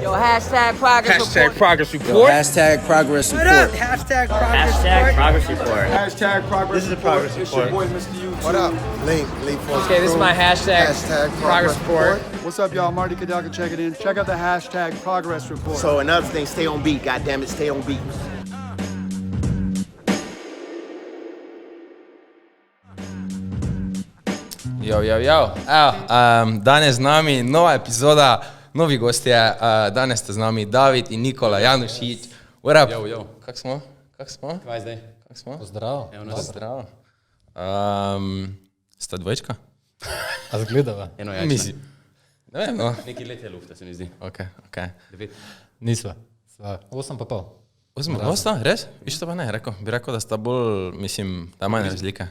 Yo, hashtag progress Hashtag report. progress report. Hashtag progress report. Hashtag progress Hashtag report. progress report. Hashtag progress. This is a progress It's your report. boy, Mr. YouTube. What up? Link for Okay, this is my hashtag progress report. What's up, y'all? Marty Kadaka, check it in. Check out the hashtag progress report. So another thing, stay on beat. Goddamn it, stay on beat. Evo, danes z nami nova epizoda, novi gostje, danes ste z nami David in Nikola Janušič. What up? Kak smo? Kaj zdaj? Kak smo? Pozdrav. Pozdrav. Sta dvojčka? A zgledava? Eno jače. Mislim. Ne vem, no. Nekaj let je lufta, se mi zdi. Ok. 9. Nisva. 8,5. Osta, res? Viš to pa ne, bi rekel, da sta bolj, mislim, da manj razlike.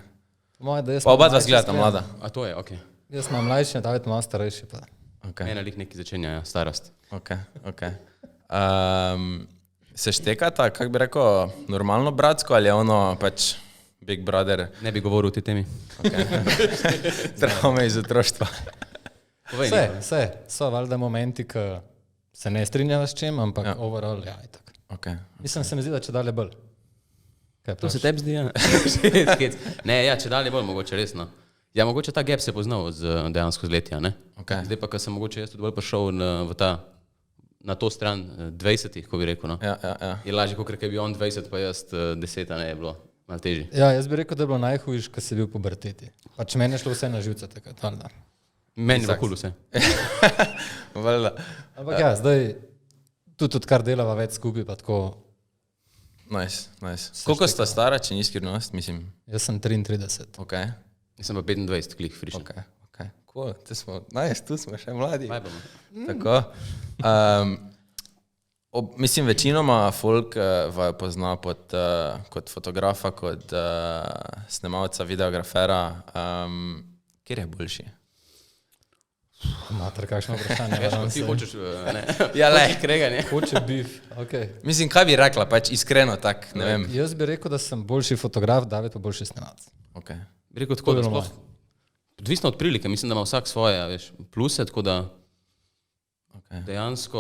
Moje, da jaz Pa oba dva mlajši zgledata sklen. mlada. A to je, okej. Jaz imam mlajši, David malo starejši. Pa. Ok. Mene lik neki začenja, ja, starost. Ok. Se štekata, kak bi rekel, normalno bratsko ali je ono pač Big Brother, Ne bi govoril o tej temi. traume iz otroštva? Povej, Vse, Nikola. vse. So valjda momenti, ki se ne strinjava s čem, ampak Ja. overall, ja, itak. Ok. Mislim, se mi zdi, da če dalje bolj. Kaj To se praviš? tebi zdi, ja. Skec. Ne, ja, če dalje bolj mogoče resno. Ja, mogoče ta gap se je poznal dejansko z letja, ne? Ok. Zdaj pa, ko sem mogoče jaz tudi bolj prišel na to stran 20-ih, ko bi rekel, no. Ja. Je lažje, kot je bil on 20, pa jaz 10, ne, je bilo malo težje. Ja, jaz bi rekel, da je bilo najhujš, ko si bil v puberteti. Pač meni je šlo vse na živce takrat, valjda. Meni je kul vse. Valjda. Ampak ja, zdaj tudi odkar delava več skupaj, pa tako, Nice. Koliko sta stara, če ni skrivnost, mislim? jaz sem 33. Ok. Jaz sem pa 25, klik frišen. Ok. Cool, tu smo še mladi. Vajbamo. Tako. Mislim, večinoma folk vaju pozna kot fotografa, kot snemalca, videografera. Kjer je boljši? Mater, kakšno vprašanje. Veš, valjda ko ti se- hočeš, ne, Ja, le. hočeš kreganje. Hoče bif, okej. Mislim, kaj bi rekla, pač iskreno tak, ne vem. Jaz bi rekel, da sem boljši fotograf, David pa boljši snemalec. Ok. Bi rekel tako, da To je bilo sploh, odvisno od prilike, mislim, da ima vsak svoje, veš, pluse, tako da Ok. dejansko,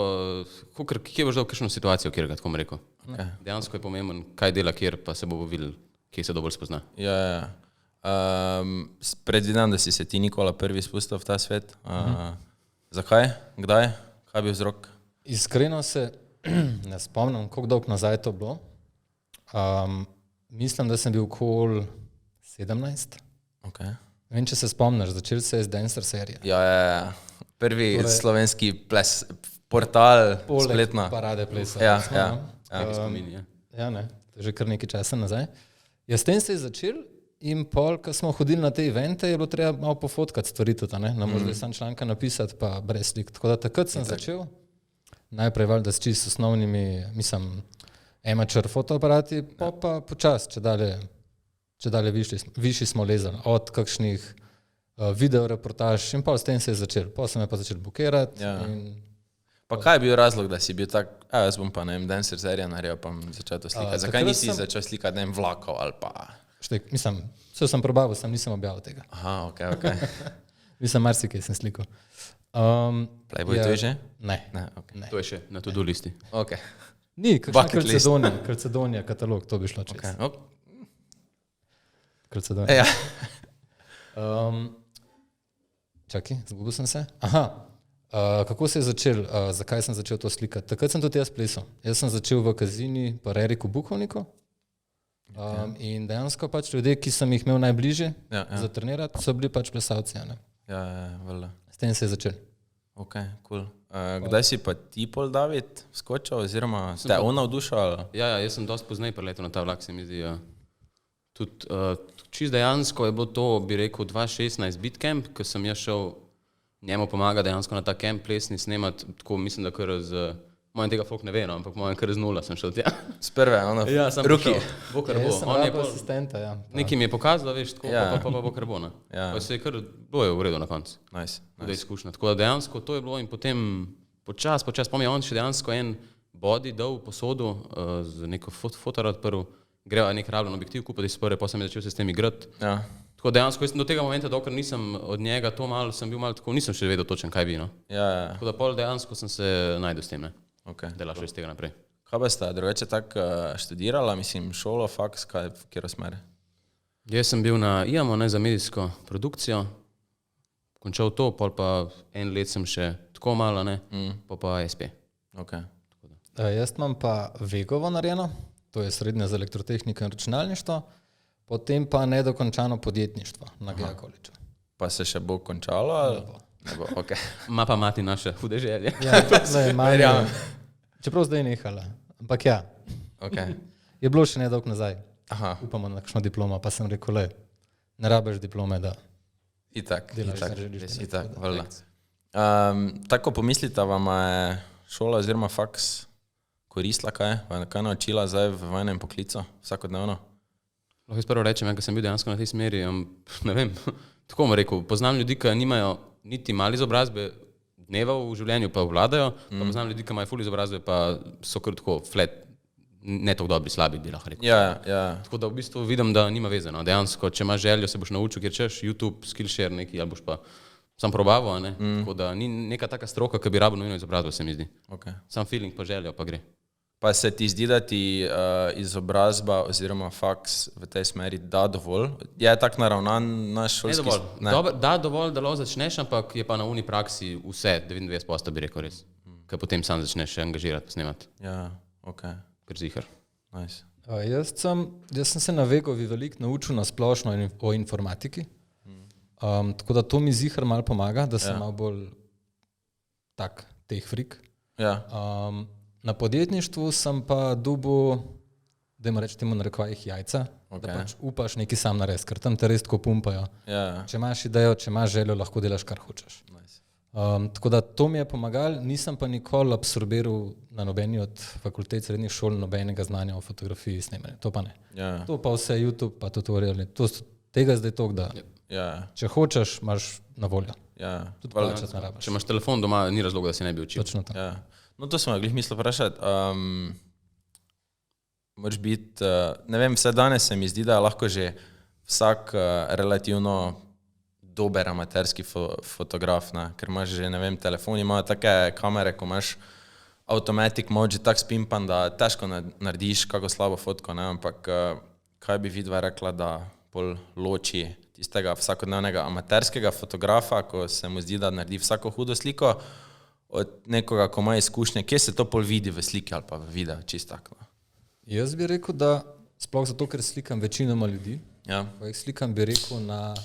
kje boš dal kakšno situacijo, kjer ga tako bom rekel. Okay. Dejansko je pomemben, kaj dela kjer, pa se bo videl, kje se dovolj spozna. Ja. Predvidevam, da si se ti Nikola prvi spustil v ta svet. Zakaj? Kdaj? Kaj je bil vzrok? Iskreno se ne spomnim, koliko dolgo nazaj je to bilo. Mislim, da sem bil okoli 17. Okay. Ne vem, če se spomniš, začel se je z Dancer serija. Ja. Prvi Torej- slovenski portal, Poleg spletna. parade plesa. Ja, recimo, ja. no. Taki spomini, ja. Ja, ne, to je že kar nekaj časa nazaj. Ja, s tem se je začel in pol, ko smo hodili na te evente, je bilo treba malo pofotkati stvari tudi, ne možeš sam članka napisati, pa brez slik. Tako da takrat sem začel, najprej valjda s čisto osnovnimi, mislim, amateur fotoaparati, pa počas, če dalje višji smo lezali, od kakšnih video reportaž in pol s tem se je začel. Pol sem je pa začel bukirati. Ja. In Pa kaj je bil razlog, da si bil tak, jaz bom pa, ne vem, dancer serija naredil, pa bom začel to slikati. Zakaj takrat nisi sem- začel slikati, ne vem, vlakov ali pa... mislim, vse sem probal, sem nisem objavil tega. Aha, ok. Mislim, marsikaj sem slikal. Playboy to je že? Ne. Ne, ok. To je še na to-do listi. Ok. Ni, kakšna Bucket list. Kalcedonija, katalog, to bi šlo čez. Okay. Ok. Kalcedonija. Ja. Čakaj, zgubil sem se. Aha, kako se je začel, zakaj sem začel to slikati? Takrat sem tudi jaz plesal. Jaz sem začel v Kazini, pa Eriku Bukovniku. In dejansko pač ljudje, ki sem jih imel najbližje Ja. za trenirati, so bili pač plesalci. Ja, ne. Ja, valjda. S tem se je začel. Ok, cool. Kdaj si pa ti, Pol David, skočil oziroma te on navdušal? Ja, jaz sem dosti pozneje preletel na ta vlak, se mi zdi. Ja. Tudi čist dejansko je bilo to, bi rekel, 2016 Beatcamp, ko sem jaz šel njemu pomagati dejansko na ta camp plesni snemati, tako mislim, da kar z, mojem tega folk ne ve, no, ampak mojem kar z nula sem šel tja. Z prve, ono, ruki. Bo kar bo. Jaz sem On je rabil pol, asistenta, ja. nekaj mi je pokazal, veš, tako, Ja. pa bo kar bo, ne. Ja. Pa se je kar, bilo je v redu na koncu. Nice. Da izkušnja. Tako da dejansko to je bilo in potem počas, pomeni on še dejansko en body dal v posodo z neko fotorat prvo, greva nek rabljen objektiv kupiti iz prve, pa sem začel se s tem igrati. Ja. Tako dejansko, jaz sem do tega momenta, dokler nisem od njega to malo, sem bil malo tako, nisem še vedel točen, kaj bi, no. Ja. Tako da pol dejansko sem se najdel s tem, ne. Okay. Delaš iz tega naprej. Kaj pa sta drugače tako študirala, mislim, šolo, faks, kaj, v kjero smeri? Jaz sem bil na IAMO, ne, za medijsko produkcijo, končal to, pol pa 1 let sem še tako malo, ne, pa SP. Okay. Jaz imam pa Vegovo narejeno, to je srednja za elektrotehniko in računalništvo, potem pa nedokončano podjetništvo na GEA College. Pa se še bo končalo? Ali? Ne bo, okay. Ma pa mati naše hude želje. Ja, čeprav zdaj nehala, ampak ja, Okay. je bilo še nedolg nazaj. Aha, Upamo na kakšno diplomo, pa sem rekel, ne rabiš diplome, da itak, delaš, kar itak, želiš. itak, valjda. Tako pomislite, vam je šola oziroma faks koristila kaj? Kaj naučila zdaj v vajnem poklicu, vsakodnevno? Lahko jaz prvo rečem, ker sem bil dejansko na tej smeri, ne vem, tako bom rekel, poznam ljudi, ki nimajo niti mali izobrazbe, dneva v življenju pa vladajo, pa poznam ljudi, ki imajo ful izobrazbe, pa so kar tako flat, ne tako dobri, slabi, bi lahko rekel. Ja. Tako da v bistvu vidim, da nima veze, no. Dejansko, če imaš željo, se boš naučil, kjer češ, YouTube, Skillshare neki, ali boš pa sam probaval, ne. Tako da ni neka taka stroka, ki bi rabil nujno izobrazbo, se mi zdi. Okay. Sam feeling pa željo pa gre. Pa se ti zdi, da ti izobrazba oziroma faks v tej smeri da dovolj? Je tak naravnan naš Ne šolski... dovolj. Da dovolj, da lahko začneš, ampak je pa na uni praksi vse, 99% bi rekel res. Ker potem sam začneš angažirati, snemati. Ja, okay. Ker zihar. Nice. Jaz sem se na Vegovi veliko naučil na splošno o informatiki, tako da to mi zihar malo pomaga, da sem malo bolj tak teh frik. Ja. Na podjetništvu sem pa dobil, dajmo reči temu narekovajih jajca, da pač upaš nekaj sam narediti, ker tam te res tako pumpajo. Ja. Če imaš idejo, če imaš željo, lahko delaš kar hočeš. Nice. Tako da to mi je pomagalo, nisem pa nikoli absorbiral na nobeni od fakultet srednjih šol nobenega znanja o fotografiji snemanja, to pa ne. Ja. To pa vse YouTube, pa tutoriali, tega zdaj toliko, da Ja. če hočeš, imaš na voljo. Ja. Tudi plačati ne rabiš. Če imaš telefon doma, ni razloga, da se ne bi učil. Točno to. Ja. No, to sem glih mislil vprašati. Moraš biti, ne vem, vse danes se mi zdi, da je lahko že vsak relativno dober amaterski fotograf, ne? Ker imaš že, ne vem, telefoni imajo take kamere, ko imaš automatic mode, že tak spimpan, da težko narediš kako slabo fotko, ne? Ampak kaj bi vidva rekla, da pol loči tistega vsakodnevnega amaterskega fotografa, ko se mu zdi, da naredi vsako hudo sliko, od nekoga, ko ima izkušnje, kje se to pol vidi v sliki ali pa v videu, čisto tako. Jaz bi rekel, da sploh zato, ker slikam večinoma ljudi, Ja. ko jih slikam, bi rekel na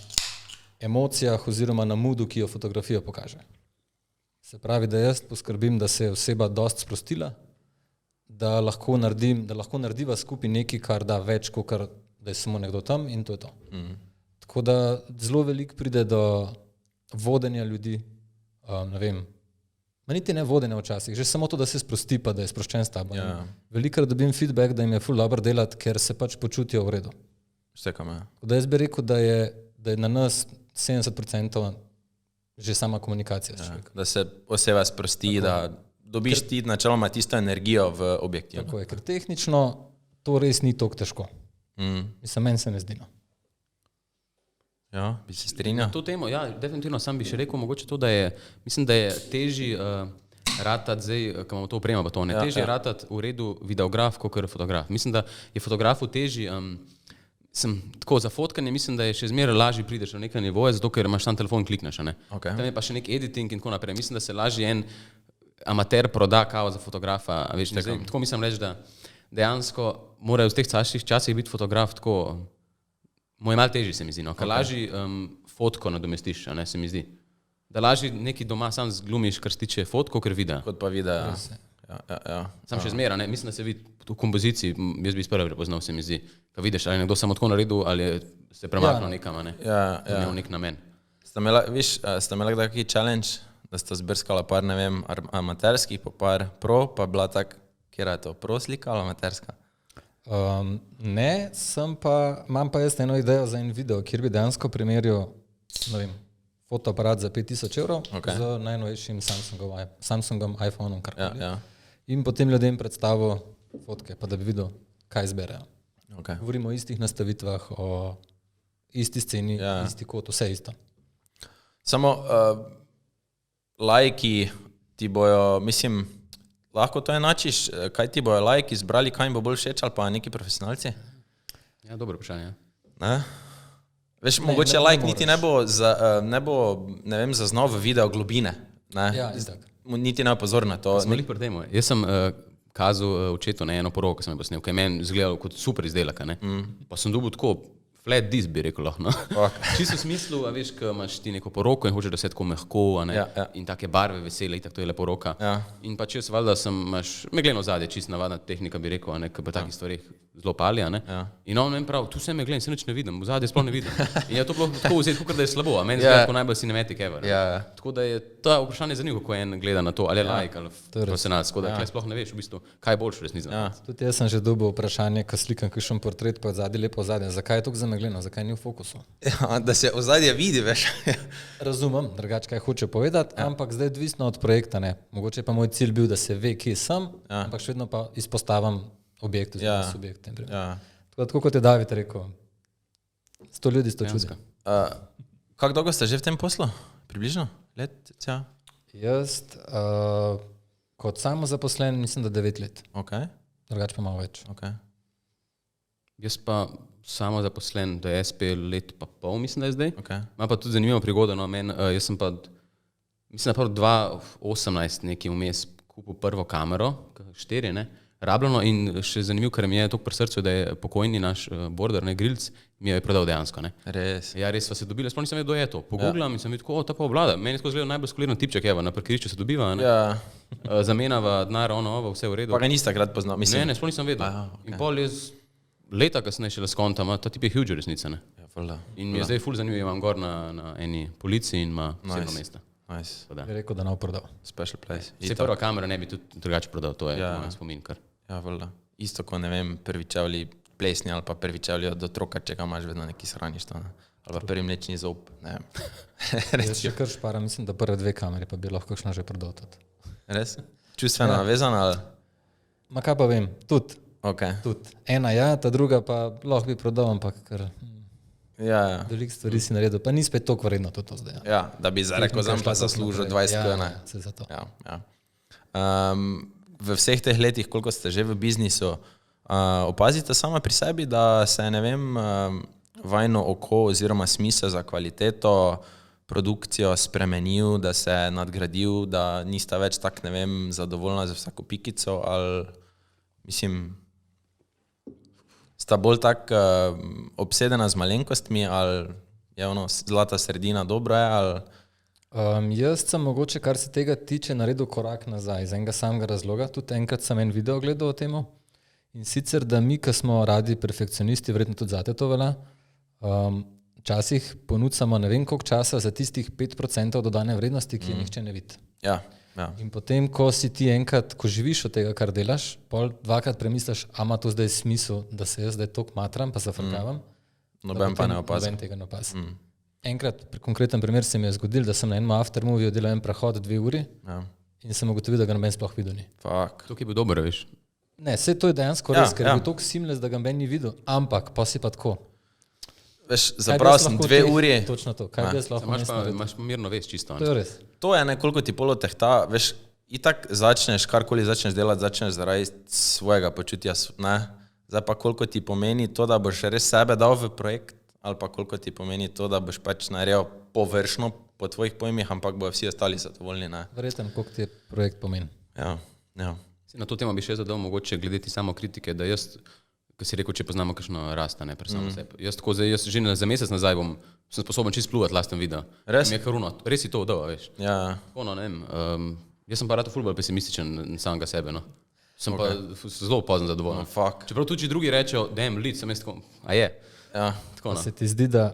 emocijah oziroma na moodu, ki jo fotografija pokaže. Se pravi, da jaz poskrbim, da se je oseba dost sprostila, da lahko narediva skupaj nekaj, kar da več, kot da je samo nekdo tam in to je to. Tako da zelo veliko pride do vodenja ljudi, ne vem, ma niti ne vodenja včasih, že samo to, da se sprosti, pa da je sproščen s tabo. Ja. Velikokrat dobim feedback, da jim je ful dobro delati, ker se pač počutijo v redu. Štekam, ja. Da jaz bi rekel, da je na nas 70% že sama komunikacija s človekom. Da se oseba sprosti, da dobiš ti načeloma tisto energijo v objektivu. Tako je, ker tehnično to res ni toliko težko. Mislim, meni se ne zdi. No. Ja, bi se strinjal? Na to temo, ja, definitivno sam bi še rekel, mogoče to, da je, mislim, da je težji ratati zdaj, ko imamo to opremo, pa to ne, težji ratati v redu videograf, kot fotograf. Mislim, da je fotografu težji, tako za fotkanje, mislim, da je še zmeraj lažje prideš na nekaj nivoja, zato ker imaš tam telefon, klikneš, ne. Okay. Tam je pa še nek editing in tako naprej. Mislim, da se lažje en amater proda kao za fotografa, a veš, zdaj, tako mislim reči, da dejansko morajo v teh časih biti fotograf tako, mu je malo težji, se mi zdi, no, ker lažje fotko nadomestiš, a ne, se mi zdi. Da lažje neki doma sam zglumiš, kar se tiče fotko, ker videa. Kot pa videa. Ja. Sam še zmera, ne, mislim, da se vidi v kompoziciji, jaz bi sprva prepoznal, se mi zdi, ko vidiš, ali je nekdo samo tako naredil, ali se premaknil nekam, a ne, imel nek namen. Ste imeli kakšen challenge, da ste zbrskala par, ne vem, amaterskih, pa par pro, pa bila tak, kjer je to, pro slika ali amaterska? Ne, imam pa jaz eno idejo za en video, kjer bi dejansko primerjal, ne vem, fotoaparat za 5000 evrov z najnovejšim Samsungom iPhoneom, karkoli. Ja. In potem ljudem predstavil fotke, pa da bi videl, kaj izberejo. Okay. Govorimo o istih nastavitvah, o isti sceni, isti kot, vse isto. Samo lajki ti bojo, mislim, lahko to enačiš, kaj ti bojo lajki izbrali, kaj jim bo bolj všeč ali pa neki profesionalci? Ja, dobro vprašanje. Ne? Veš, mogoče lajk niti ne bo, ne vem, zaznal v video globine. Ne? Ja, itak. Niti ne pozor na to. Smo lih pri temu. Jaz sem kazal očetu eno poroko, ki sem jo posnel, ki je meni izgledal kot super izdelek, ne? Pa sem dobil tako flat disc, bi rekel lahko. No? Čisto v smislu, a veš, ko imaš ti neko poroko in hočeš, da se tako mehko, a ne? In take barve vesele, itak to je le poroka. In pač jaz valjda imaš megleno zadje, čisto navadna tehnika, bi rekel, a ne, ki pa takih stvarih zelo pali, a ne? In on meni prav, tu se meglen, se nič ne vidim, v zadje sploh ne vidim. In je to bilo tako vzeti, kot da je slabo, a meni zgleda kot najbolj cinematic ever. Tako da je to vprašanje zanimivo, kako en gleda na to, ali je like, ali profesionalc, tako da tukaj sploh ne veš v bistvu, kaj je boljše resnici. Tudi jaz sem že dobil vprašanje, ko slikam kakšen portret, pa je zadnje lepo zadnje, zakaj je tako zamegleno, zakaj ni v fokusu? Ja, da se ozadje vidi, veš. Razumem, drugače kaj hoče povedati, ampak zdaj odvisno od projekta, ne. Mogoče pa moj cilj bil, da se ve, kje sem, ampak še vedno pa izpostavim objekt oziroma subjekt. Tako kot je David rekel, 100 ljudi, 100 čudi. Kako dolgo ste že v tem poslu? Približno? Let? Ja. Jaz kot samozaposlen mislim, da 9 let. Okay. Drugače pa malo več. Okay. Jaz pa samozaposlen, da je SP let pa pol, mislim, da je zdaj. Okay. Ima pa tudi zanimivo prigodo, no, jaz sem pa, mislim, da pa 2018 nekaj vmes kupil prvo kamero, 4, ne, rabljeno in še zanimivo, ker mi je toliko pri srcu, da je pokojni naš border, ne, Grilc, mi jo je prodal dejansko, ne. Res. Ja, res sva se dobila, sploh nisem vedel, kdo je to. Pogooglam in sem videl, ta pa oblada. Meni je skozi gledal najbolj skoliran tipček, evo, na parkirišču se dobiva, ne. Zamenjava denar, ovo, vse v redu. Pa ga niste takrat poznal, mislim. Ne, sploh nisem vedel. Okay. In pol jaz leta kasneje šele skontam, ta tip je huge resnica, ne. Ja, in mi je zdaj ful zanimivo, imam gor na eni policiji in ima 7 mesta. Nice. Je rekel, da ne bo prodal. Special place. Se prva kamera ne bi tudi drugače prodal, to je moj spomin kar. Ja, voljda. Isto, ko ne vem, prvi čevlji plesni ali pa prvi čevlji od otroka, če ga imaš vedno neki shraniš to, ne. Ali pa prvi mlečni zob, ne vem. Jaz še kar špara, mislim, da prve 2 kamere, pa bi lahko kakšno že prodal tudi. Res? Čustveno navezana ali? Ma kaj pa vem, tudi. Okay. Tudi. Ena ja, ta druga pa lahko bi prodal, ampak ker veliko stvari si naredil, pa ni spet toliko vredno to zdaj. Ja, da bi za reko zam pa zaslužil 20 kn. Se za to. Ja. V vseh teh letih, koliko ste že v biznisu, opazite sama pri sebi, da se je, ne vem, vajno oko oziroma smisel za kvaliteto, produkcijo spremenil, da se je nadgradil, da nista več tak, ne vem, zadovoljna za vsako pikico ali, mislim, sta bolj tak obsedena z malenkostmi ali je ono zlata sredina dobra je ali... Jaz sem mogoče, kar se tega tiče, naredil korak nazaj iz enega samega razloga. Tudi enkrat sem en video gledal o temu in sicer, da mi, ki smo radi perfekcionisti, verjetno tudi zate to velja, včasih ponudimo ne vem koliko časa za tistih 5% dodane vrednosti, ki je nihče ne vidi. Ja. In potem, ko si ti enkrat, ko živiš od tega, kar delaš, pol dvakrat premisliš, a ima to zdaj smisel, da se jaz zdaj toliko matram, pa zafrkavam. Noben pa ne opazi. Noben tega ne opazi. Enkrat, konkreten primer se mi je zgodil, da sem na enem aftermoviju delal en prehod 2 uri in sem ugotovil, da ga noben sploh videl ni. To, ki je bil dober, veš. Ne, vse to je dejansko res, ker je bil toliko seamless, da ga noben ni videl, ampak pa si pa tako. Veš, zaprav sem 2 uri. Točno to, kaj bi jaz lahko naredil? Imaš pa mirno vest čisto. To je res. To je nekoliko ti polo tehta, veš, itak začneš, karkoli začneš delati, začneš zaradi svojega počutja, ne? Zdaj pa koliko ti pomeni to, da boš res sebe dal v projekt, ali pa koliko ti pomeni to, da boš pač naredil površno po tvojih pojmih, ampak bojo vsi ostali zadovoljni, ne? Verjetno, koliko ti je projekt pomeni. Ja. Na to temo bi še zadal mogoče gledati samo kritike, da jaz, ko si rekel, če poznamo kakšno rasta, ne, pri samo sebi. Jaz že za mesec nazaj sem sposoben čist pluvati lasten video. Res? Mi je karuno, res si to vdal, veš. Ja. Ono, ne vem, jaz sem pa rado ful bolj pesimističen na samega sebe, no. Sem pa zelo pozno zadovoljen. Čeprav tudi drugi rečejo, damn, lead, sem jaz tako, a je. Ja. Tako, no. Se ti zdi, da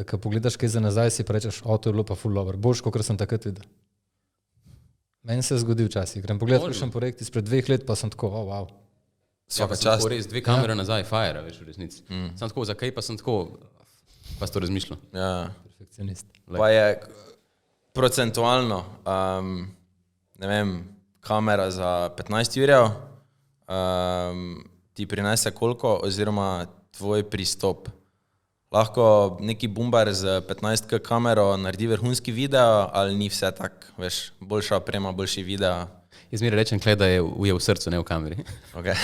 ko pogledaš kaj za nazaj, si prečeš, to je bilo pa ful dobro, boljš, kot sem takrat videl. Meni se je zgodil včasih, grem pogledat kakšen projekt izpred 2 let, pa sem tako, wow. Svaka čast. Res 2 kamere nazaj, fire, veš, v resnici. Sem tako, zakaj pa sem tako, pa si to razmišljal. Ja. Perfekcionist. Pa je procentualno, ne vem, kamera za 15 jurjev ti prinese koliko, oziroma tvoj pristop. lahko neki bumbar z 15K kamero naredi vrhunski video, ali ni vse tako, veš, boljša oprema, boljši video. Jaz mi rečem, kle, da je ujel v srcu, ne v kameri. Okay.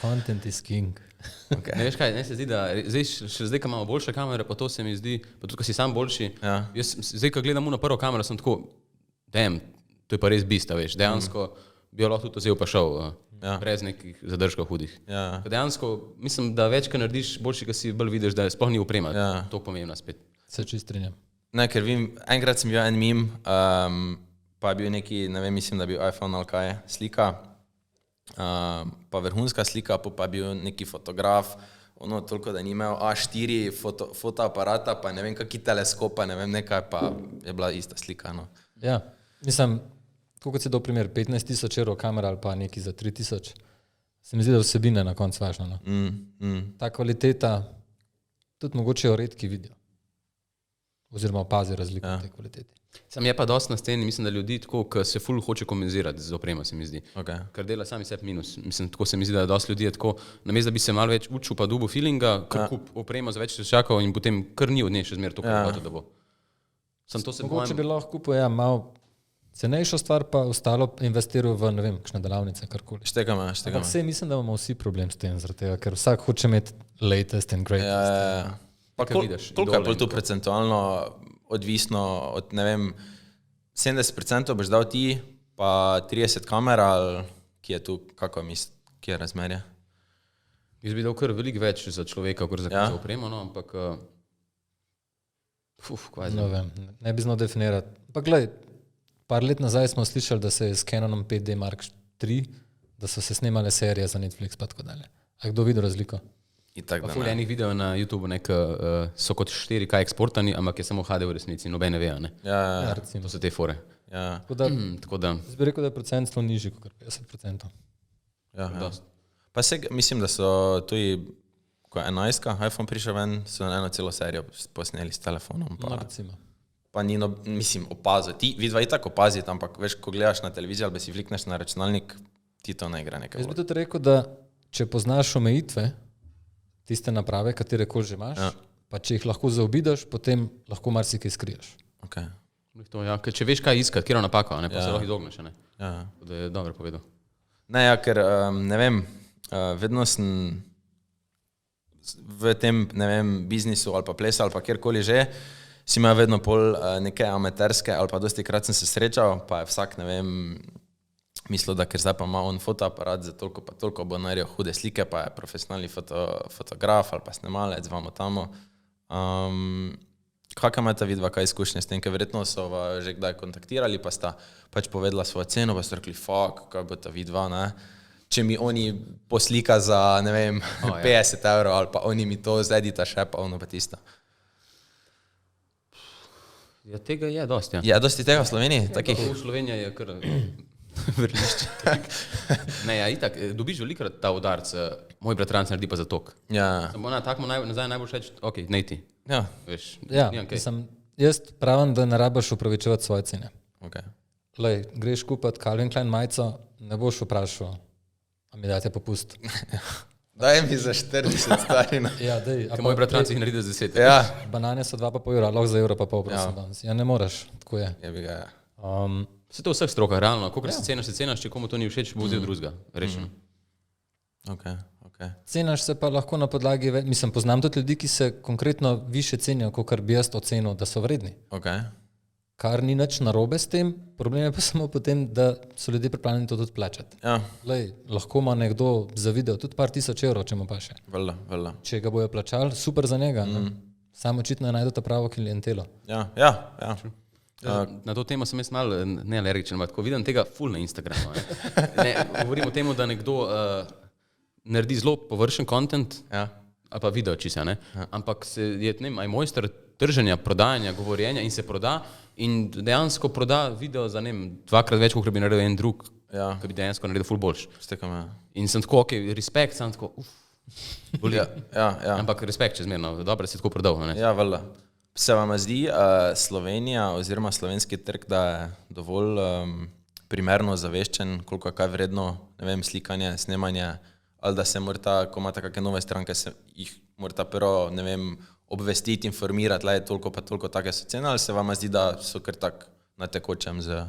Content is king. Okay. Ne veš kaj, ne se zdi, da še zdaj, ko imamo boljše kamere, pa to se mi zdi, pa tudi, ko si sam boljši. Ja. Jaz zdaj, ko gledam na prvo kamero, sem tako, to je pa res bista, veš, dejansko bi jo lahko tudi vzel pa šel, brez nekih zadržkov hudih. Ja. Dejansko, mislim, da več, ko narediš, boljši, ko si bolj vidiš, da sploh ni oprema, to pomembno spet. Se čist strinjam. Ne, ker vem, enkrat sem bil en meme, pa je bil neki, ne vem, mislim, da je bil iPhone ali kaj, slika, pa vrhunska slika, pa je bil neki fotograf, ono toliko, da ni imel A4 fotoaparata, pa ne vem, kaký teleskop, pa ne vem, nekaj, pa je bila ista slika, no. Ja, mislim, kot si dal primer, 15,000 evrov kamera ali pa neki za 3,000, se mi zdi, da vsebina na koncu važna. No. Ta kvaliteta, tudi mogoče jo redki vidijo. Oziroma opazi razliko v tej kvaliteti. Sam je pa dosti na sceni, mislim, da ljudi tako, ki se ful hoče kompenzirati z opremo, se mi zdi. Okay. Ker dela sami sebi minus. Mislim, tako se mi zdi, da dosti ljudi je tako, namesto da bi se malo več učil pa dubu feelinga, ker kup opremo za več čakal in potem kar ni od nje še zmer to, kar hoče, da bo. Mogoče bi lahko kupil, malo cenejšo stvar, pa ostalo investiral v, ne vem, kakšne delavnice, karkoli. Štekame. Ampak vse mislim, da imamo vsi problem s tem, zaradi tega, ker vsak hoče imeti latest and greatest. Pa koliko je bolj tu procentualno odvisno od, ne vem, 70% boš dal ti, pa 30 kamer, ali ki je tu, kako misliš, kje je razmerje? Jaz bi dal kar veliko več za človeka, kot za opremo, no, ampak no, vem, ne bi znal definirati. Pa glej, par let nazaj smo slišali, da se je s Canonom 5D Mark III, da so se snemale serije za Netflix pa tako dalje. A kdo videl razliko? Pa ful enih videov na YouTube so kot 4K eksportani, ampak je samo HD v resnici, noben ne ve, ne? Ja, to so te fore. Ja. Tako da, jaz bi rekel, da je procent zelo nižji kot 50%. Ja. Pa mislim, da so tudi, ko je 11, iPhone prišel ven, so eno celo serijo posneli s telefonom. Pa ni, mislim, opazil. Vidva i tako opaziti, ampak veš, ko gledaš na televizijo ali si flikneš na računalnik, ti to ne igra nekaj. Jaz bi tudi rekel, da če poznaš omejitve, tiste naprave, katere koli že imaš, pa če jih lahko zaobidaš, potem lahko marsikaj skriješ. Okay. Če veš, kaj iskati, kjer je napaka, pa se lahko izogneš. Da je dobro povedal. Ne, ker ne vem, vedno sem v tem, ne vem, biznisu ali pa plesa ali pa kjerkoli že, si imel vedno pol neke amaterske, ali pa dosti krat sem se srečal, pa je vsak, ne vem, mislil, da ker zdaj pa ima on fotoaparat za toliko pa toliko bo naredil hude slike, pa je profesionalni fotograf ali pa snemalec, vamo tamo. Kakaj imate vidva kaj izkušnje s tem, ker verjetno so že kdaj kontaktirali, pa sta pač povedala svojo ceno, pa ste rekli, fuck, kaj bo ta vidva, ne? Če mi oni poslika za, ne vem, 50 evrov, ali pa oni mi to zedita še, pa ono pa tisto. Ja, tega je dosti, Je dosti tega v Sloveniji? V Sloveniji je kar vrlišče. Ne, ja, itak, dobiš velikrat ta udarc, moj bratranc naredi pa za tok. Ja. Samo tako nazaj najbolj všeč, ok, nej ti. Ja. Veš, jaz pravim, da ne rabaš upravičevati svoje cene. Okay. Lej, greš kupati Calvin Klein majico, ne boš vprašal, a mi dajte popust. Daj mi za 40 starina. Ja, dej. Moj bratranc jih naredi za 10. Ja. Banane so 2,5 evra, lahko za evro pa pol prosim danes. Ja, ne moreš, tako je. Je bi ga, ja. Se to v vseh strokah, realno. Koliko se cenaš, če komu to ni všeč, bo vzel drugega. Rešeno. Okay. Cenaš se pa lahko na podlagi, mislim, poznam tudi ljudi, ki se konkretno više cenijo, kot bi jaz ocenil, da so vredni. Okay. Kar ni nič narobe s tem, problem je pa samo potem, da so ljudje pripravljeni to tudi plačati. Ja. Lej, lahko ima nekdo za video tudi par tisoč evrov, če mu pa še. Vela. Če ga bojo plačali, super za njega. Samo očitno je najdete pravo klientelo. Ja. Na to temo sem jaz malo nealergičen, ampak ko vidim tega ful na Instagramu. Govorim o tem, da nekdo naredi zelo površen content, ali pa video čisto, ampak je mojster trženja, prodajanja, govorjenja in se proda in dejansko proda video za dvakrat več, kot bi naredil en drug, ki bi dejansko naredil ful boljš. In sem tako, ok, respekt, sem tako, boli. Ampak respekt čezmerno, dobro si tako prodal. Ja, vela. Se vam zdi Slovenija oziroma slovenski trg, da je dovolj primerno zaveščen, koliko je kaj vredno, ne vem, slikanje, snemanje, ali da se morata, ko imate kakšne nove stranke, se jih morata prvo, ne vem, obvestiti, informirati, le je toliko pa toliko take so cene, ali se vama zdi, da so kar tak na tekočem z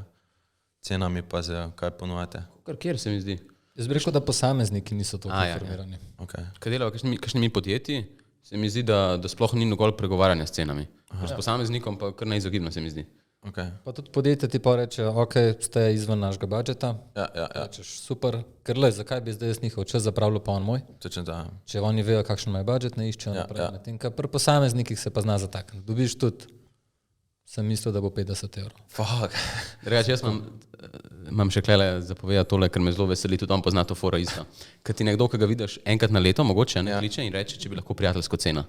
cenami pa z kaj ponujate? Kar kjer se mi zdi. Jaz bi rekel, da posamezniki niso toliko Ja. informirani. Okay. Kaj delajo kakšnimi podjetji, se mi zdi, da sploh ni nogol pregovarjanja s cenami. S posameznikom pa kar neizogibno se mi zdi. Okay. Pa tudi podjetje ti pa reče, ok, ste izven našega budžeta, Ja, rečeš super, ker le, zakaj bi zdaj jaz njihov čas zapravljal pa on moj? točno da. Če oni vejo, kakšen imajo budžet, ne iščejo naprej. Medtem, kar pri posameznikih se pa zna zatakniti. Dobiš tudi, sem mislil, da bo 50 evrov. Fuck. Drugače, jaz imam še klele zapovedati tole, ker me zelo veseli, tudi on pozna to foro isto. Ker ti nekdo, ki ga vidiš enkrat na leto, mogoče ne kliče in reče, če bi lahko prijateljsko ceno.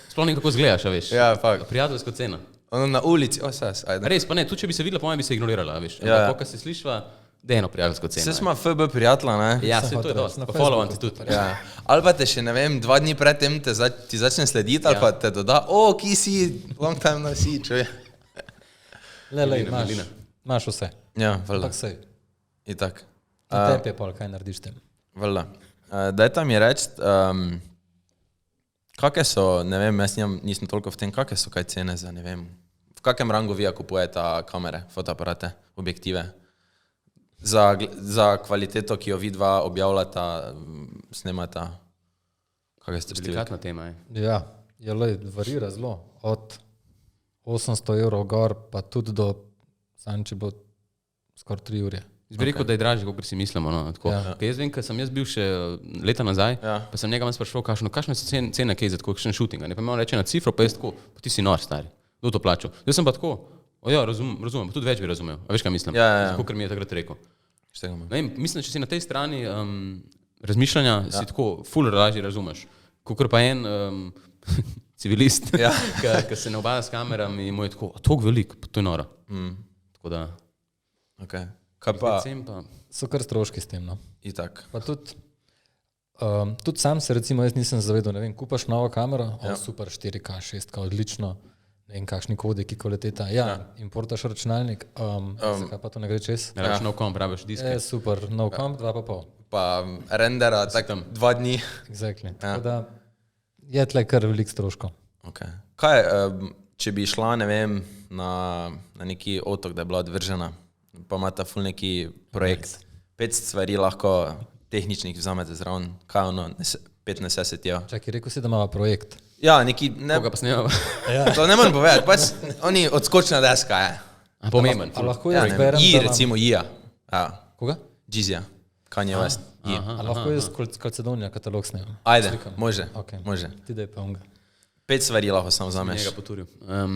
Sploh ne kako zgledaš, a veš. Ja, fuck. Prijateljsko ceno. Ono na ulici, ajde. Res, pa ne, tudi če bi se videla, po mojem bi se ignorirala, a veš. Ja. Ampak, ko se slišva, da je eno prijateljsko ceno. Vse smo FB prijatelja, ne? Ja, se to je dosti. Pa followam ti tudi. Ja. Ali pa te še, ne vem, 2 dni pred tem ti začne slediti, ali pa te doda, ki si, long time no see, čuje. Le, Milina. imaš vse. Ja, valjda. Ampak sej, Itak. na tebi je pol, kaj narediš tem. Valjda. Dajte mi reči, kakšne so, ne vem, jaz nisem toliko v tem, kakšne so kaj cene za, ne vem, v kakem rangu vi kupujete kamere, fotoaparate, objektive? Za kvaliteto, ki jo vi dva objavljata, snemata, kakšne ste številke? Delikatna tema je. Ja, je le, varira zelo. Od 800 evrov gor, pa tudi do, sam če bo skoraj 3 ure. Jaz bi rekel, da je dražje, kot si mislimo. No, Ja. Jaz vem, ker sem jaz bil še leta nazaj, Ja. pa sem njega vam spraševal, kakšne so cene, kaj za kakšen shooting. Ne pa mi on reče na cifro, pa jaz tako, pa ti si nor, stari, kdo to plačal. Jaz sem pa tako, ja, razumem, pa tudi več bi razumel. A veš, kaj mislim? Ja. Tako, ker mi je takrat rekel. Štega imam. Ne vem, mislim, če si na tej strani razmišljanja, si tako ful lažje razumeš. Kakor pa en civilist, Ja. ki se ne obada s kamerami in mu je tako, a toliko veliko, pa to je noro. Tako da, Okay. Kaj pa, predvsem pa, So kar stroški s tem. No. itak. Pa tudi sam se, recimo, jaz nisem zavedal, ne vem, kupaš novo kamero, super 4K, 6K, odlično, ne vem, kakšni kodeki, kvaliteta, importaš računalnik, zakaj pa to ne gre čez? ne rabiš nov komp, rabiš diske. Super, nov komp, 2,5. Pa rendera, tako 2 dni. Exactly. Tako da je tle kar velik stroškov. Okay. Kaj, če bi šla, ne vem, na neki otok, da je bila odvržena, pa imata ful neki projekt, 5 stvari lahko tehničnih vzamete zraven, kaj ono, 5 necessity. Čakaj, rekel si, da imamo projekt. Ja, neki, ne, Koga pa snemava? to ne morem povedati, pač oni odskočna deska je. Pomemben. A lahko Ja, jaz ne vem, berem, da imam... recimo Ija. Ja, Koga? Jizja, Kanye West. I. A lahko jaz Kalcedonija katalog snemam? Ajde, Slikam. može, Okay. može. Ti da je pa unga. 5 stvari lahko samo vzameš. Njega poturil.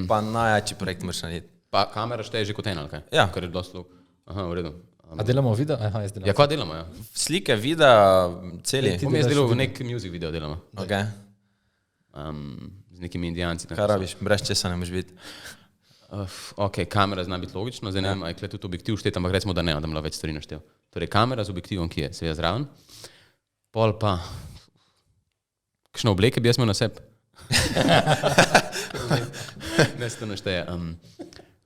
Pa najjači projekt moraš narediti. Pa kamera šteje že kot ena, ali kaj? Ja. Kar je dosti luk. Aha, v redu. A delamo video? Aha, jaz delam. Ja, kva delamo, ja? Slike, videa, celi. Ti Bom jaz delaš delal v video? nek music video delamo. Okay. Z nekimi indijanci. Kaj rabiš, brez česa ne moreš biti. Ok, kamera zna biti logično, zdaj ne vem, a je tukaj tudi objektiv štet, ampak recimo, da ne, da ima več stvari naštel. Torej, kamera z objektivom, ki je seveda zraven, pol pa, kakšne obleke bi jaz imel na sebi? Ne se to našteje.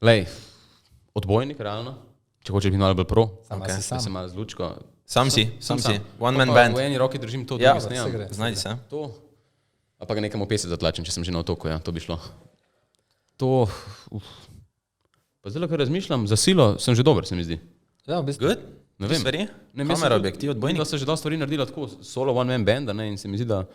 Lej, odbojnik, realno, če hočeš biti malo bolj pro, Sama si da sam. se malo z lučko. Sam si, one man Pa band. v eni roki držim to, Ja, drugi se snemam. gre. Znajdi se. To, a pa ga nekam v pesek zatlačim, če sem že na otoku, ja, to bi šlo. To, pa zdaj, ko razmišljam, za silo sem že dober, se mi zdi. Ja, v bistvu. Good? Ne Te vem. stvari? Ne, mislim, Kamera, da- objektiv, odbojnik. Da se že dosta stvari naredila tako, solo one man band, ne, in se mi zdi, da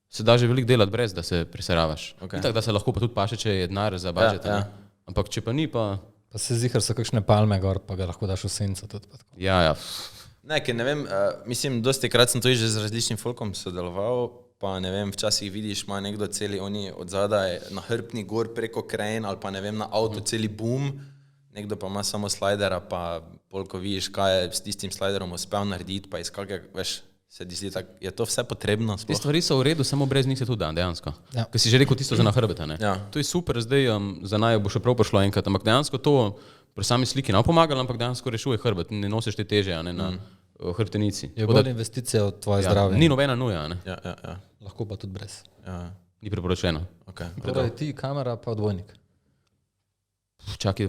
se da že veliko delati brez, da se preseravaš. Okay. Tako da se lahko pa tudi paše, če je denar za budžet. Ja, ja. Ampak če pa ni, pa Pa se zihar so kakšne palme gor, pa ga lahko daš v senco tudi. Pa tako. ja. Ne, ker ne vem, mislim, dosti krat sem tudi že z različnim folkom sodeloval, pa ne vem, včasih vidiš, ima nekdo celi oni od zadaj na hrbni gor preko krajin ali pa ne vem, na avto celi boom, nekdo pa ima samo slidera, pa polko vidiš, kaj je s tistim sliderom uspel narediti, pa iz kakega, veš, se ti zdi tako, je to vse potrebno Te sploh? stvari so v redu, samo brez njih se tudi da, dejansko. Ja. Ker si že rekel tisto za na hrbeta, ne? Ja. To je super, zdaj za naj bo še prav prišlo enkrat, ampak dejansko to pri sami sliki ne pomagalo, ampak dejansko rešuje hrbet, ne nosiš te teže, a ne na hrbtenici. Je Tako da- bolj investicija v tvoje ja, zdravje. ni nobena nuja, ne? Ja, Lahko pa tudi brez. ja, Ni priporočeno. okay. Torej ti, kamera pa odbojnik. Čakaj,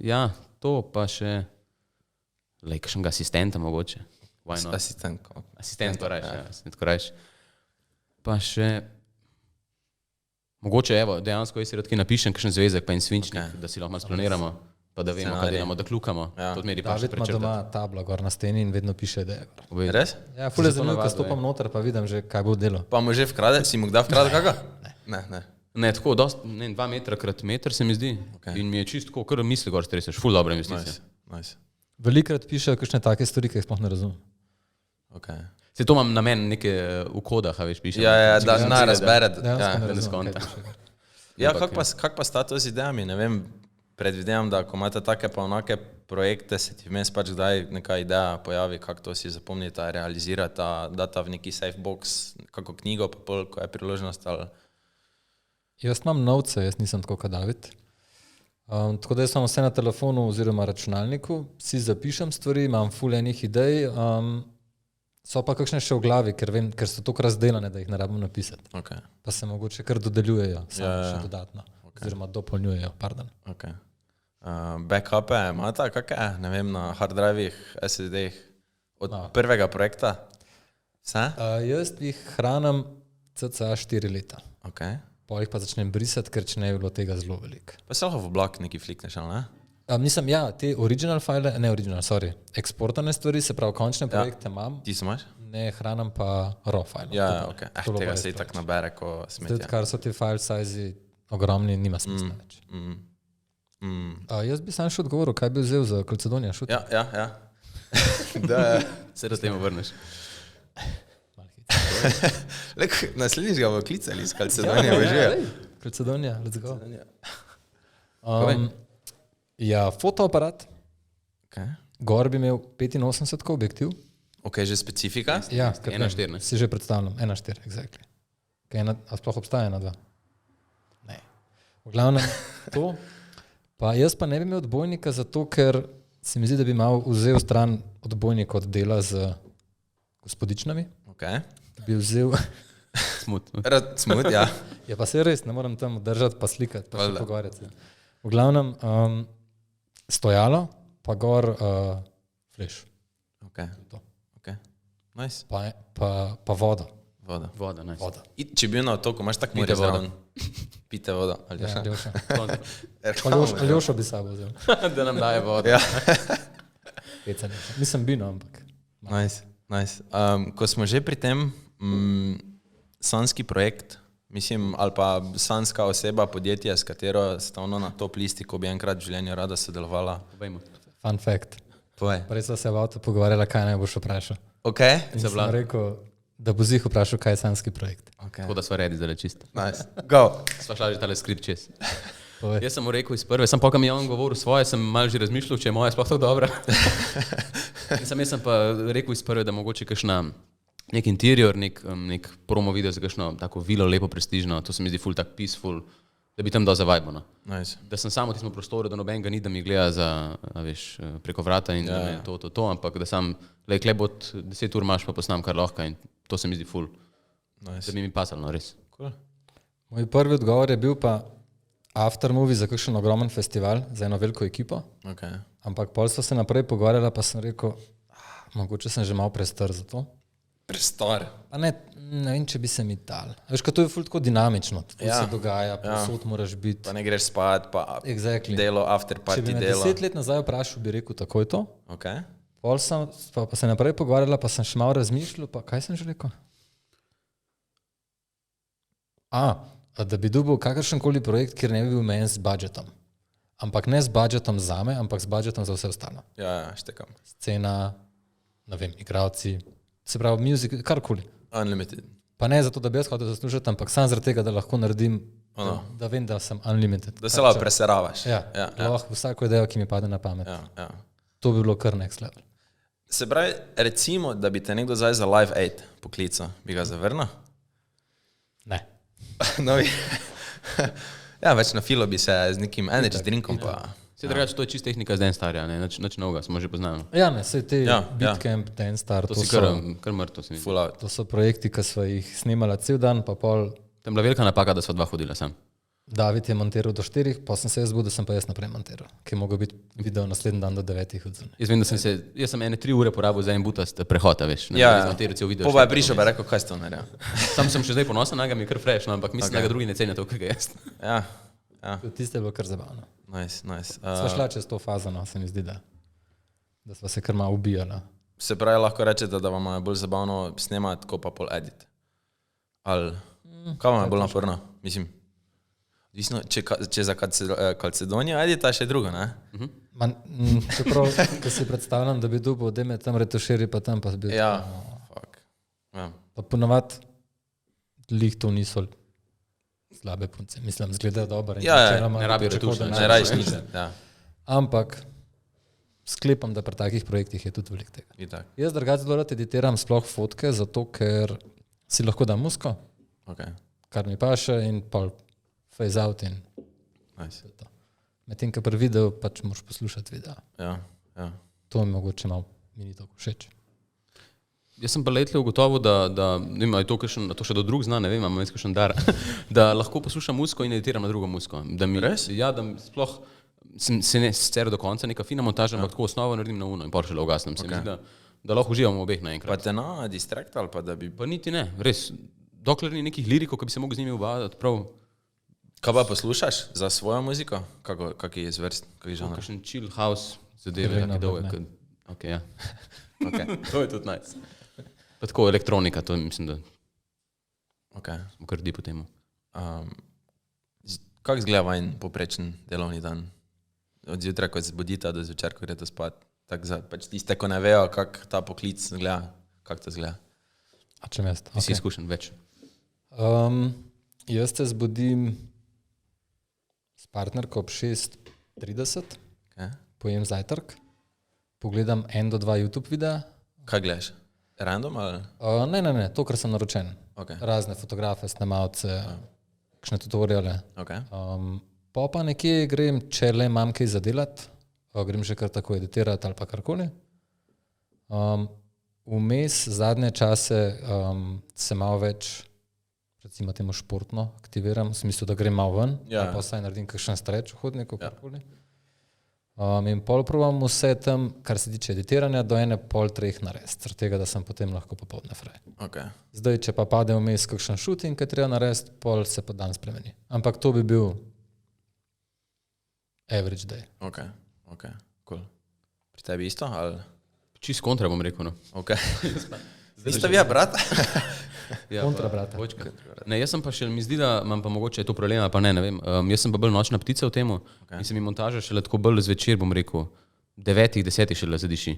ja, to pa še, lej, kakšnega asistenta mogoče. Why not? Asistent. Asistent, ko rajš, ja, asistent, ko rajš. Pa še, Mogoče, evo, dejansko jaz si rad kaj napišem, kakšen zvezek, pa en svinčnik, da si lahko malo splaniramo, pa da vemo, kaj delamo, da klukamo. Ja. To odmeri pa še David ima doma tablo gor na steni in vedno piše ideje. Res? Ja, ful je zanimivo, ko stopam noter, pa vidim že, kaj bo delo. Pa mu že vkrade, si mu kdaj vkrade kakega? Ne. Ne, tako, dost, ne, 2 metra krat meter se mi zdi. In mi je čisto, kar misli gor streseš, ful dobra investicija. Nice. Velikrat pišejo kakšne take stvari, ki jih sploh ne razumem. Okay. Se to imam namen neke v kodah, a veš, pišem. Ja, da zna razbere. Dejansko ne da ne razumem, skonta. kaj piše. Ja, kak pa sta to z idejami? Ne vem, predvidevam, da ko imate take pa onake projekte, se ti vmes pač kdaj neka ideja pojavi, kako to si zapomnite, realizirate, data v neki safe box, kako knjigo, pa pol, ko je priložnost ali... Jaz imam novce, jaz nisem tako kot David. Tako da jaz imam vse na telefonu oziroma računalniku, si zapišem stvari, imam ful enih idej, so pa kakšne še v glavi, ker so tako razdelane, da jih ne rabim napisati. Okay. Pa se mogoče kar dodeljujejo, samo še dodatno. Oziroma dopolnjujejo, pardon. Okay. Backupe imate kakšne, ne vem, na hard drivih, SSD-jih od prvega projekta? Vse? Jaz jih hranim cca 4 leta. Okay. Pol jih pa začnem brisati, ker če ne bi bilo tega zelo veliko. Pa se lahko v oblak neki flikneš, ali ne? Nisem, ja, te eksportane stvari, se pravi, končne projekte imam. Ti se imaš? Ne, hranim pa RAW file. Ja, ok. Tega se itak nabere, ko smetje. Zdaj, kar so ti file size ogromni, nima smisla več. Jaz bi sam še odgovoril, kaj bi vzel za Kalcedonija šut. Ja. Da, se da s tem vrneš. Naslednjič ga bo klicali iz Kalcedonija, že. Kalcedonija, let's go. Ja, fotoaparat. Okay. Gor bi imel 85 objektiv. Ok, že specifika? Ja, 1:4. Si že predstavljam, 1:4, exactly. A sploh obstaja 1:2? Ne. V glavnem to. Pa jaz pa ne bi imel odbojnika zato, ker se mi zdi, da bi malo vzel stran odbojnik od dela z gospodičnami. Ok. Bi vzel... Smut, ja. Ja, pa se res, ne moram tam držati pa slikati, pa še pogovarjati. V glavnem, stojalo, pa gor flash. Ok. Nice. Pa voda. Voda, nice. Voda. Če bi bil na otoku, imaš tak morje zraven. Pite vodo. Aljoša bi sabo vzel. Da nam daje vodo. Ja. Nisem bino, ampak. Nice. Ko smo že pri tem, sanski projekt, mislim, ali pa sanska oseba, podjetje, s katero sta ono na top listi, ko bi enkrat v življenju rada sodelovala. Fun fact. Povej. Prej sva se v avtu pogovarjala, kaj naj boš vprašal. Ok. In sem rekel, da bo zih vprašal, kaj je sanski projekt. Tako da sva redi zdaj čisto. Nice. Go. Sva šla že tale skript čez. Povej. Jaz sem mu rekel iz prve, sam pa kam je on govoril svoje, sem malo že razmišljal, če je moja sploh tako dobra. Jaz sem pa rekel iz prve, da mogoče kakšna nek interior, nek promo video za kakšno tako vilo, lepo, prestižno, to se mi zdi ful tak peaceful, da bi tam dal za vibe, no. Nice. Da sem samo v tistem prostoru, da nobenega ni, da mi gleda za, veš, preko vrata in da me to, ampak da sam, le bod 10 ur imaš pa posnam kar lahko in to se mi zdi ful. Nice. Da bi mi pasalo, no, res. Cool. Moj prvi odgovor je bil pa after movie za kakšen ogromen festival, za eno veliko ekipo. Okay. Ampak pol sva se naprej pogovarjala, pa sem rekel, mogoče sem že malo prestar za to. Prestar. Pa ne vem, če bi se mi dal. Veš, ko to je ful tako dinamično, to se dogaja, posod moraš biti. Pa ne greš spat, pa delo, after party delo. Če bi me 10 let nazaj vprašal, bi rekel takoj to. Okay. Pol sem pa se naprej pogovarjala, pa sem še malo razmišljal, pa kaj sem že rekel? Da bi dobil kakršenkoli projekt, kjer ne bi bil omejen z budžetom. Ampak ne z budžetom zame, ampak z budžetom za vse ostalo. Ja, štekam. Scena, ne vem, igravci, se pravi, music, karkoli. Unlimited. Pa ne zato, da bi jaz hotel zaslužiti, ampak sam zaradi tega, da lahko naredim, da vem, da sem unlimited. Da se lahko preseravaš. Ja, lahko vsako idejo, ki mi pade na pamet. Ja. To bi bilo kar next level. Se pravi, recimo, da bi te nekdo zdaj za Live Aid poklical, bi ga zavrnil? Ne. No, ja, več na filo bi se z nekim energy drinkom pa... Se drugače, to je čist tehnika z Danstarja, ne, nič novega, smo že poznali. Ja, ne, sej te Beatcamp, Danstar, to si kar mrtvo se mi. Full out. To so projekti, ki sva jih snimala cel dan, pa pol... Tam bila velika napaka, da sva dva hodila sam. David je montiral do 4, pa sem se jaz zbudil, sem pa jaz naprej montiral, ki je mogel biti video naslednji dan do 9 odzunaj. Jaz vem, da jaz sem ene 3 ure porabil za en butast prehod, veš. Ja, cel video. pa je prišel, pa je rekel, kaj ste to naredil. Sam sem še zdaj ponosen, naga mi je kar fresh, no, ampak mislim, da ga drugi ne cenijo toliko, kot jaz. Ja, Tiste je bilo kar zabavno. nice. Sva šla čez to fazo, no, se mi zdi, da sva se kar malo ubijala. Se pravi, lahko rečete, da vam je bolj zabavno snemati, ko pa pol edit. Ali, kaj vam je bolj naporno? Mislim, odvisno, če za Kalcedonijo edita, še drugo, ne? Čeprav, ko si predstavljam, da bi dobil, da me tam retuširi, pa tam pa bi bil. Ja, fuck. Ja. Pa ponovadi lih to niso slabe punce. Mislim, zgledajo dobro. Ja, ne rabijo retuša, Ne rajiš nič. Ja, Ampak sklepam, da pri takih projektih je tudi veliko tega. itak. Jaz drugače zelo rad editiram sploh fotke, zato ker si lahko dam musko, Ok, kar mi paše in pol phase out in nice. to. Medtem, ko pri videu pač moraš poslušati video. Ja, ja. To mi mogoče malo mi ni tako všeč. Jaz sem pa letle ugotovil, da ne vem, ali je to, to še do drug zna, ne vem, imam jaz kakšen dar, da lahko poslušam muziko in editiram na drugo muziko. Res? Ja, da sploh se ne sicer do konca neka fina montaža, ampak tako osnovo naredim na uno in pol šele ugasnem. Se mi zdi, da lahko uživam v obeh Pa naenkrat. te na distrakt ali pa da bi... Pa niti ne, res. Dokler ni nekih lirikov, ki bi se mogel z njimi ubadati, prav Kaj pa poslušaš za svojo muziko? Kak je zvrst, kak je žanr? kakšen chill house zadeve, Helena ki dolge. Black, Ok, ja. Okay. To je tudi nice. Pa tako elektronika, to mislim, da Okay. smo kar di po temu. Kako izgleda vajen poprečen delovni dan? Od zjutraj, ko se zbudita, do zvečer, ko greste spat? Tak za pač tiste, ko ne vejo, kako ta poklic izgleda, kako to izgleda. A če mest? Ti si izkušen več. Jaz se zbudim s partnerko ob 6:30, Okay. pojem zajtrk, pogledam 1 do 2 YouTube videa. Kaj gledaš? Random ali? Ne, to, kar sem naročen. Okay. Razne fotografe, snemalce, kakšne tutoriale. Okay. Pa nekje grem, če le imam kaj zadelati, grem že kar tako editirati ali pa karkoli. Vmes zadnje čase se malo več, recimo temu športno aktiviram, v smislu, da grem malo ven, Ja. ali pa vsaj naredim kakšen streč v hodniku, karkoli. In pol probam vse tam, kar se tiče editiranja, do 2:30 narediti, zaradi tega, da sem potem lahko popoldne fraj. Okay. Zdaj, če pa pade vmes kakšen shooting, ki je treba narediti, pol se pa dan spremeni. Ampak to bi bil average day. Okay. Cool. Pri tebi isto ali? Čist kontra bom rekel, no. Okay. Niste vi, brat? Ja, Kontra, pa brate. dvojčka. Ne, jaz sem pa še, mi zdi, da imam pa mogoče to problema, pa ne vem. Jaz sem pa bolj nočna ptica v temu in se mi montaža šele tako bolj zvečer, bom rekel, 9, 10 šele zadiši.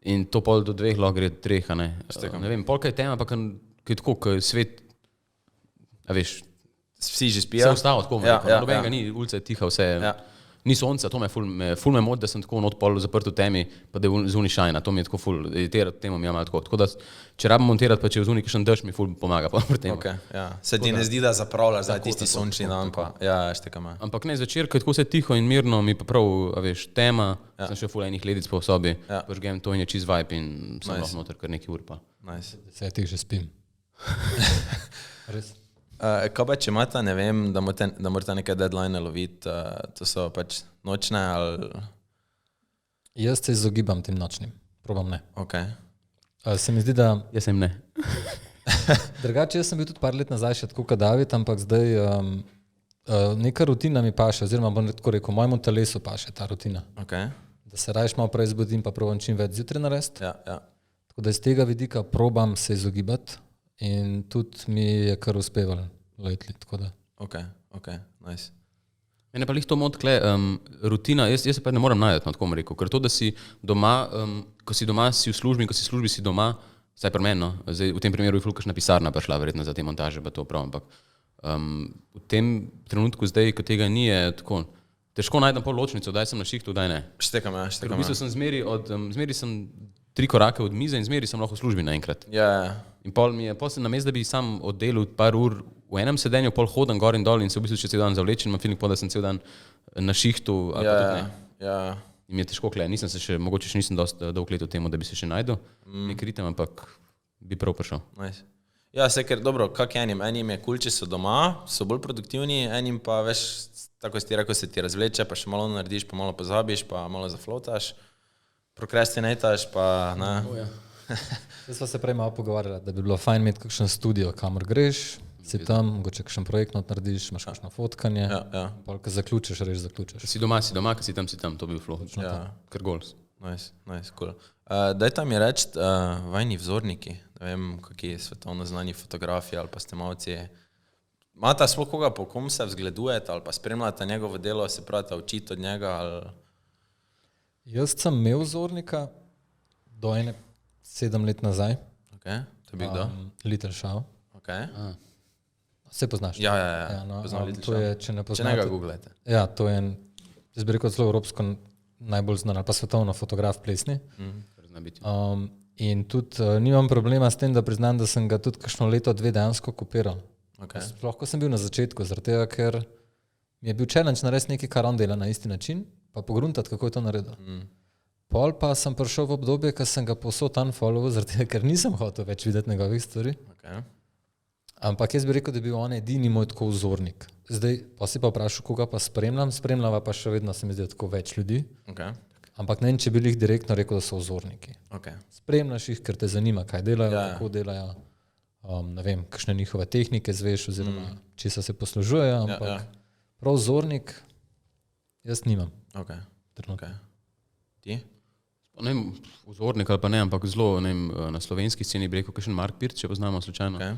In to pol do 2 lahko gre 3, a ne. Ne vem, polka je tema, pa ki je tako, ki je svet, a veš, Vsi že vse spijo? ostalo tako, nobenega ni, ulica je tiha, vse je. Ja. Ni sonca, to me ful me moti, da sem tako not pol zaprt v temi, pa da je zunaj šajna, to mi je tako ful, editirati temu mi je malo tako. Tako da, če rabim montirati, pa če je zunaj kakšen dež, mi ful pomaga pa pri tem. Okay. Ja. Se ti ne zdi, da zapravljaš za tisti sončni dan pa? Ja, štekam. Ampak ne, zvečer, ko je tako vse tiho in mirno, mi pa prav, a veš, tema, sem še ful enih ledic po sobi, požgem to in je čist vibe in sem lahko noter kar nekaj ur pa. Nice. 10 že spim. Res. Kaj pa, če imate, ne vem, da morate neke deadline loviti, to so pač nočne ali... Jaz se izogibam tem nočnim, probam ne. Okay. Se mi zdi, da Jaz sem ne. drugače, jaz sem bil tudi par let nazaj še tako kot David, ampak zdaj neka rutina mi paše, oziroma bom tako rekel, mojemu telesu paše ta rutina. Okay. Da se rajš malo prej zbudim, pa probam čim več zjutraj narediti. Ja. Tako da iz tega vidika probam se izogibati in tudi mi je kar uspevalo lately, tako da. Okay. Nice. Mene pa lih to moti, rutina, jaz se pa ne moram najti, tako bom rekel, ker to, da si doma, ko si doma, si v službi, ko si v službi, si doma, vsaj pri meni, no, zdaj, v tem primeru je ful kakšna pisarna prišla verjetno za te montaže, pa to prav, ampak v tem trenutku zdaj, ko tega ni, je tako, težko najdem pol ločnico, daj sem na šihtu, daj ne. Štekam. Ker v bistvu sem zmeri sem 3 korake od mize in zmeri sem lahko v službi naenkrat. Ja. In pol mi je, namesto da bi sam oddelal par ur v enem sedenju, pol hodam gor in dol in se v bistvu še cel dan zavlečen, imam feeling, da sem cel dan na šihtu ali pa tudi ne. Ja. In mi je težko kle, mogoče še nisem dosti dolg let v temu, da bi se še najdel nek ritem, ampak bi prav prišel. Nice. Ja, se ker dobro, kak enim je kul, če so doma, so bolj produktivni, enim pa veš, tako si ti rekel, se ti razvleče, pa še malo narediš, pa malo pozabiš, pa malo zaflotaš, prokrastinataš, pa ne. Jaz sva se prej malo pogovarjala, da bi bilo fajn imeti kakšen studio, kamor greš, si tam, mogoče kakšen projekt not narediš, imaš kakšno fotkanje, pa ko zaključiš, res zaključiš. Si doma, ko si tam, to bi bil flow. Ker gols. Nice, cool. Daj tam mi reči, vajni vzorniki, ne vem, kakvi svetovno znani fotografi ali pa snemalci, imata sploh koga, po kom se vzgledujete ali pa spremljate njegovo delo, se pravite učiti od njega ali... Jaz sem imel vzornika do 7 let nazaj. Ok, to je bil kdo? Little Shaw. Ok. Vse poznaš? Ja, no, poznam Little to je, Shaw. če ne Če poznate. ne ga googlete. Ja, to je en, jaz bi rekel celo evropsko najbolj znan, ali pa svetovno fotograf plesni. In tudi nimam problema s tem, da priznam, da sem ga tudi kakšno leto, 2 dejansko kopiral. Okay. Sploh, ko sem bil na začetku, zaradi tega, ker mi je bil challenge narediti nekaj, kar on dela na isti način, pa pogruntati, kako je to naredil. Pol pa sem prišel v obdobje, ko sem ga posod unfollował, zaradi tega, ker nisem hotel več videti njegovih stvari. Okay. Ampak jaz bi rekel, da je bil on edini moj tako vzornik. Zdaj pa si pa vprašal, koga pa spremljava pa še vedno se mi zdi tako več ljudi. Okay. Ampak ne vem, če bi jih direktno rekel, da so vzorniki. Okay. Spremljaš jih, ker te zanima, kaj delajo, kako delajo, ne vem, kakšne njihove tehnike zveš oziroma česa se poslužujejo, ampak prav vzornik jaz nimam. Okay. Trenutno. Ti? Ne vem, vzornik ali pa ne, ampak zelo, ne vem, na slovenski sceni bi rekel, kakšen Mark Pirc, če poznamo slučajno.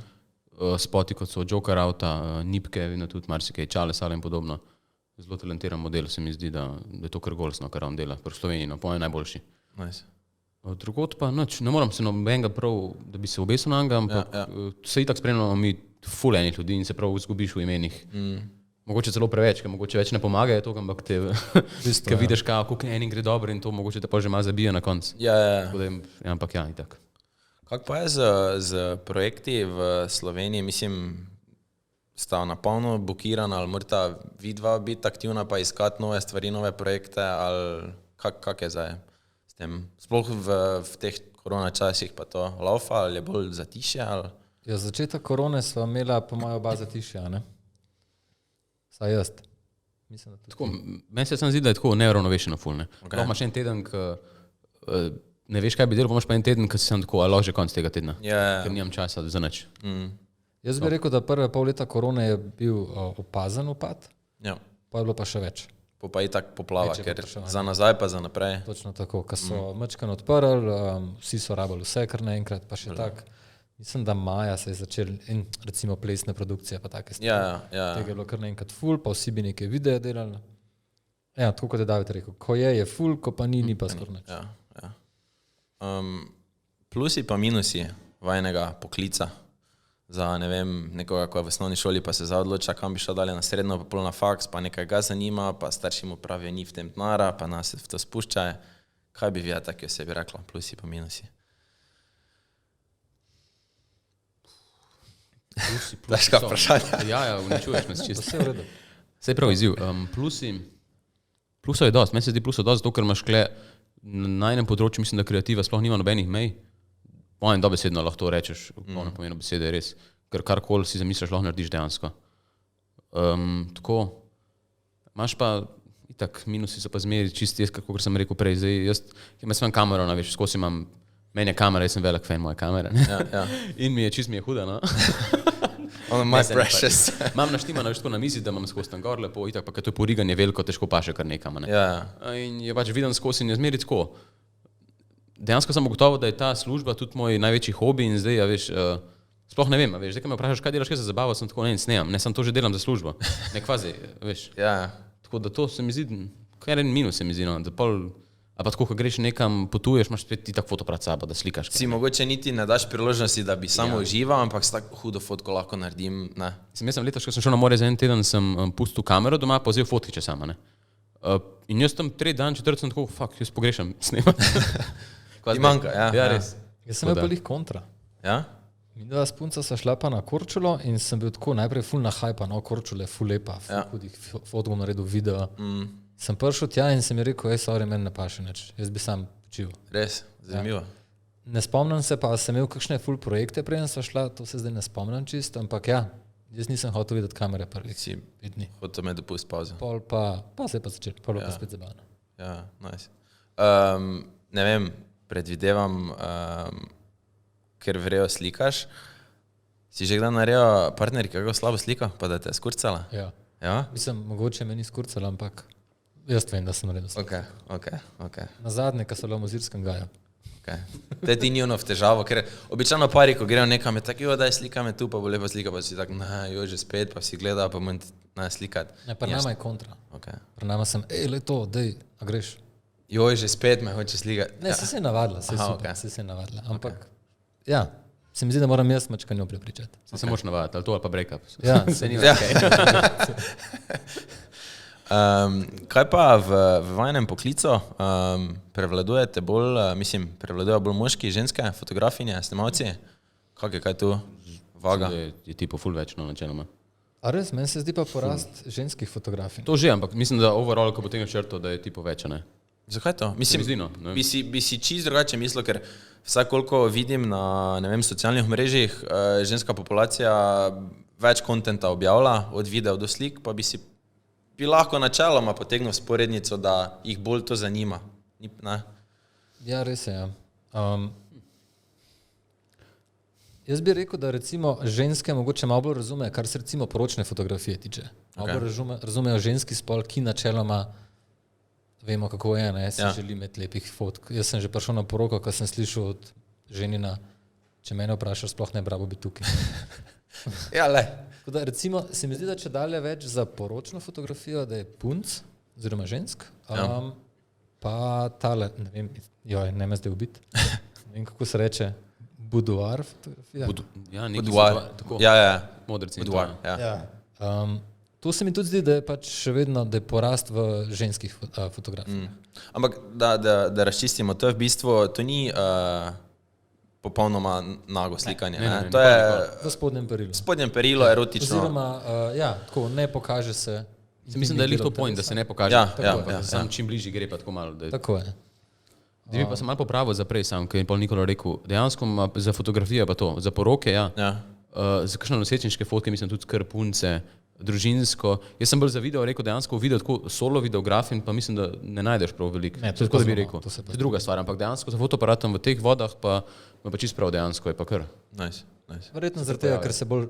Spoti, kot so Joker Auta, Nipke, vedno tudi marsikaj, Čale Sale in podobno. Zelo talentiran model, se mi zdi, da je to kar golsno, kar on dela, pri Sloveniji, no, po je najboljši. Nice. Drugot pa nič, ne moram se nobenega prav, da bi se obesil na njega, ampak se itak spremljamo mi ful enih ljudi in se prav izgubiš v imenih. Mogoče celo preveč, ker mogoče več ne pomagajo to, ampak te, ker vidiš, koliko enim gre dobro in to mogoče te pa že malo zabije na konc. Ampak ja, itak. Kako pa je z projekti v Sloveniji, mislim, sta na polno bukirana ali morata vidva biti aktivna pa iskati nove stvari, nove projekte ali kak je zdaj s tem? Sploh v teh korona časih pa to laufa ali je bolj zatišje ali? Ja, začetek korone sva imela po mojo oba zatišja, ne? Saj jaz. Mislim, da tako, meni se zdi, da je tako neuravnovešeno ful, ne? Okay. Imaš en teden, ne veš, kaj bi delal, pa imaš pa en teden, ko si sem tako, ali že konc tega tedna, ker nimam časa za nič. Jaz bi rekel, da prve pol leta korone je bil opazen upad, pa je bilo pa še več. Pa itak poplava, ker za nazaj pa za naprej. Točno tako, ko so mečkan odprli, vsi so rabili vse kar naenkrat, pa še tak. Mislim, da maja se je začel in recimo plesne produkcije pa take stvari. Tega je bilo kar naenkrat ful, pa vsi bi nekaj videa delali. Ja, tako kot je David rekel, ko je ful, ko pa ni pa skoraj nič. Plusi pa minusi vajnega poklica za, ne vem, nekoga, ko je v osnovni šoli pa se zaodloča, kam bi šel dalje na srednjo, pa pol na faks, pa nekaj ga zanima, pa starši mu pravijo, ni v tem denara, pa nas se v to spušča. Kaj bi vi tako sebi rekla, plusi pa minusi? Težka vprašanja. Ja, uničuješ me čisto. Vse v redu. Saj prav izziv. Plusov je dosti, meni se zdi plusov dosti, zato ker imaš kle na enem področju, mislim, da kreativa sploh nima nobenih mej. Pojem dobesedno lahko to rečeš, polno pomenu besede je res, ker karkoli si zamisliš, lahko narediš dejansko. Tako, imaš pa, itak, minusi so pa zmeri čisti, kako sem rekel prej, zdaj jaz imam kamero, veš, skozi imam, meni je kamera, jaz sem velik fan moje kamere, in mi je huda, no. On my precious. Imam naštimano tako na mizi, da imam skozi tam gor lepo, itak pa, ker to poriganje veliko, težko paše kar nekam, ne. In je pač viden skozi in je zmeri tako. Dejansko sem ugotovil, da je ta služba tudi moj največji hobi in zdaj, veš, sploh ne vem, veš, zdaj, ko me vprašaš, kaj delaš, kaj za zabavo, sem tako, ne snemam, ne, sem to že delam za službo, ne kvazi, veš. Tako da to se mi zdi, kar en minus se mi zdi, no, da pol, a pa tako, ko greš nekam, potuješ, imaš spet ti tak fotoaparat sabo, da slikaš. Si mogoče niti ne daš priložnosti, da bi samo užival, ampak s tako hudo fotko lahko naredim, ne. Jaz sem letos, ko sem šel na more za en teden, sem pustil kamero doma, pa vzel fotkiče sama, ne. In jaz tam 3 dan, 4 sem tako, jaz pogrešam snemati. Ti manjka, ja, res. Jaz sem imel pa lih kontra. Ja? Midva s punca sva šla pa na Korčulo in sem bil tako najprej ful na hajpa, no, Korčula je ful lepa, ful hudih fotov naredil, video. Sem prišel tja in sem mi rekel, sorry, meni ne paše nič, jaz bi sam počival. Res, zanimivo. Ne spomnim se, pa sem imel kakšne full projekte, preden sem šla, to se zdaj ne spomnim čisto, ampak ja, jaz nisem hotel videti kamere prvih Si 5 dni. hotel me dopust pauzo. Pol pa se je pa začel, pol pa spet zabavno. Ja, nice. Ne vem, predvidevam, ker vrejo slikaš. Si že kdaj naredil partnerki kako slabo sliko, pa da te je skurcala? Ja. Ja? Mislim, mogoče me ni skurcalo, ampak jaz vem, da sem naredil. Ok. Na zadnje, ko so bile v Mozirskem gaju. Okay. Te ti ni ono v težavo, ker običajno pari, ko grejo nekam, je tako, daj slika me tu, pa bo lepa slika, pa si tako, že spet, pa si gleda, pa manj slikati. Ne, pri nama je kontra. Okay. Pri nama sem, le to, dej, a greš. Že spet me hoče slikati. Ne, se je navadila, se je navadila, ampak ja, se mi zdi, da moram jaz mačka njo prepričati. Se moraš navaditi, ali to ali pa break-up. Ja, se ni Ja. okay. Kaj pa v vajnem poklicu prevladujete bolj, prevladujejo bolj moški, ženske, fotografinje, snemalci? Kaj tu vaga? Je tipo ful več, no, načeloma. A res, meni se zdi pa porast ženskih fotografij. To že, ampak mislim, da overall, ko potem črto, da je tipo več, ne? Zakaj to? mi zdi, no, ne. Bi si čist drugače mislil, ker vsaj koliko vidim na, ne vem, socialnih mrežjih, ženska populacija več kontenta objavlja, od videa do slik, pa bi lahko načeloma potegnil sporednico, da jih bolj to zanima. Ne? Ja, res je, ja. Jaz bi rekel, da recimo ženske mogoče malo bolj razumejo, kar se recimo poročne fotografije tiče. Malo bolj razumejo ženski spol, ki načeloma vemo, kako je, ne? Jaz si želim imeti lepih fotk. Jaz sem že prišel na poroko, ko sem slišal od ženina, če mene vprašaš, sploh ne bravo bi tukaj. Ja, le. Tako da recimo se mi zdi, da če dalje več za poročno fotografijo, da je punc, oziroma žensk, pa tale, ne vem, ne me zdaj ubiti, ne vem, kako se reče, buduar fotografija. Ja, neki Buduar. tako. Ja. Modrci. Buduar, ja. Ja. To se mi tudi zdi, da je pač še vedno, da je porast v ženskih fotografijah. Ampak da razčistimo, to je v bistvu, to ni popolnoma nago slikanje. Ne, to je V spodnjem perilu. spodnjem perilo, erotično. Oziroma, ja, tako ne pokaže se. Mislim, da je lih to point, da se ne pokaže. Ja. Sam čim bližje gre pa tako malo. Da Tako je. bi pa se malo popravil za prej sam, ker je pol Nikola rekel, dejansko ima za fotografijo pa to, za poroke, ja. Za kakšne nosečniške fotke, mislim tudi kar punce, družinsko. Jaz sem bolj za video rekel, dejansko v video tako solo videografin, pa mislim, da ne najdeš prav veliko. Ne, to je tako, da bi pa rekel. to se pa To je druga stvar, ampak dejansko za fotoaparatom v teh vodah pa ima pa čist prav dejansko, je pa kar. Nice. Verjetno zaradi tega, ker se bolj,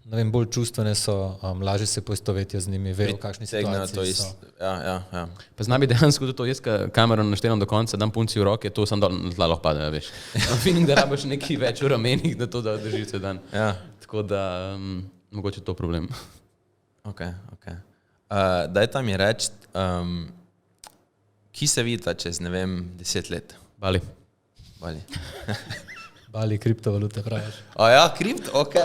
ne vem, bolj čustvene so, lažje se poistovetijo z njimi, vejo, v kakšni situaciji so. Ja. Pa znam bi dejansko tudi to, jaz kamero naštelam do konca, dam punci v roke, to sem dol na tla lahko pade, veš. Feeling, da rabiš nekaj več v ramenih, da to da držiš cel dan. Ja. Tako da, mogoče to problem. Ok. Daj tam mi reči, ki se vidita čez, ne vem, 10 let? Bali. Bali kriptovalute, praviš. Ja, kript? Ok.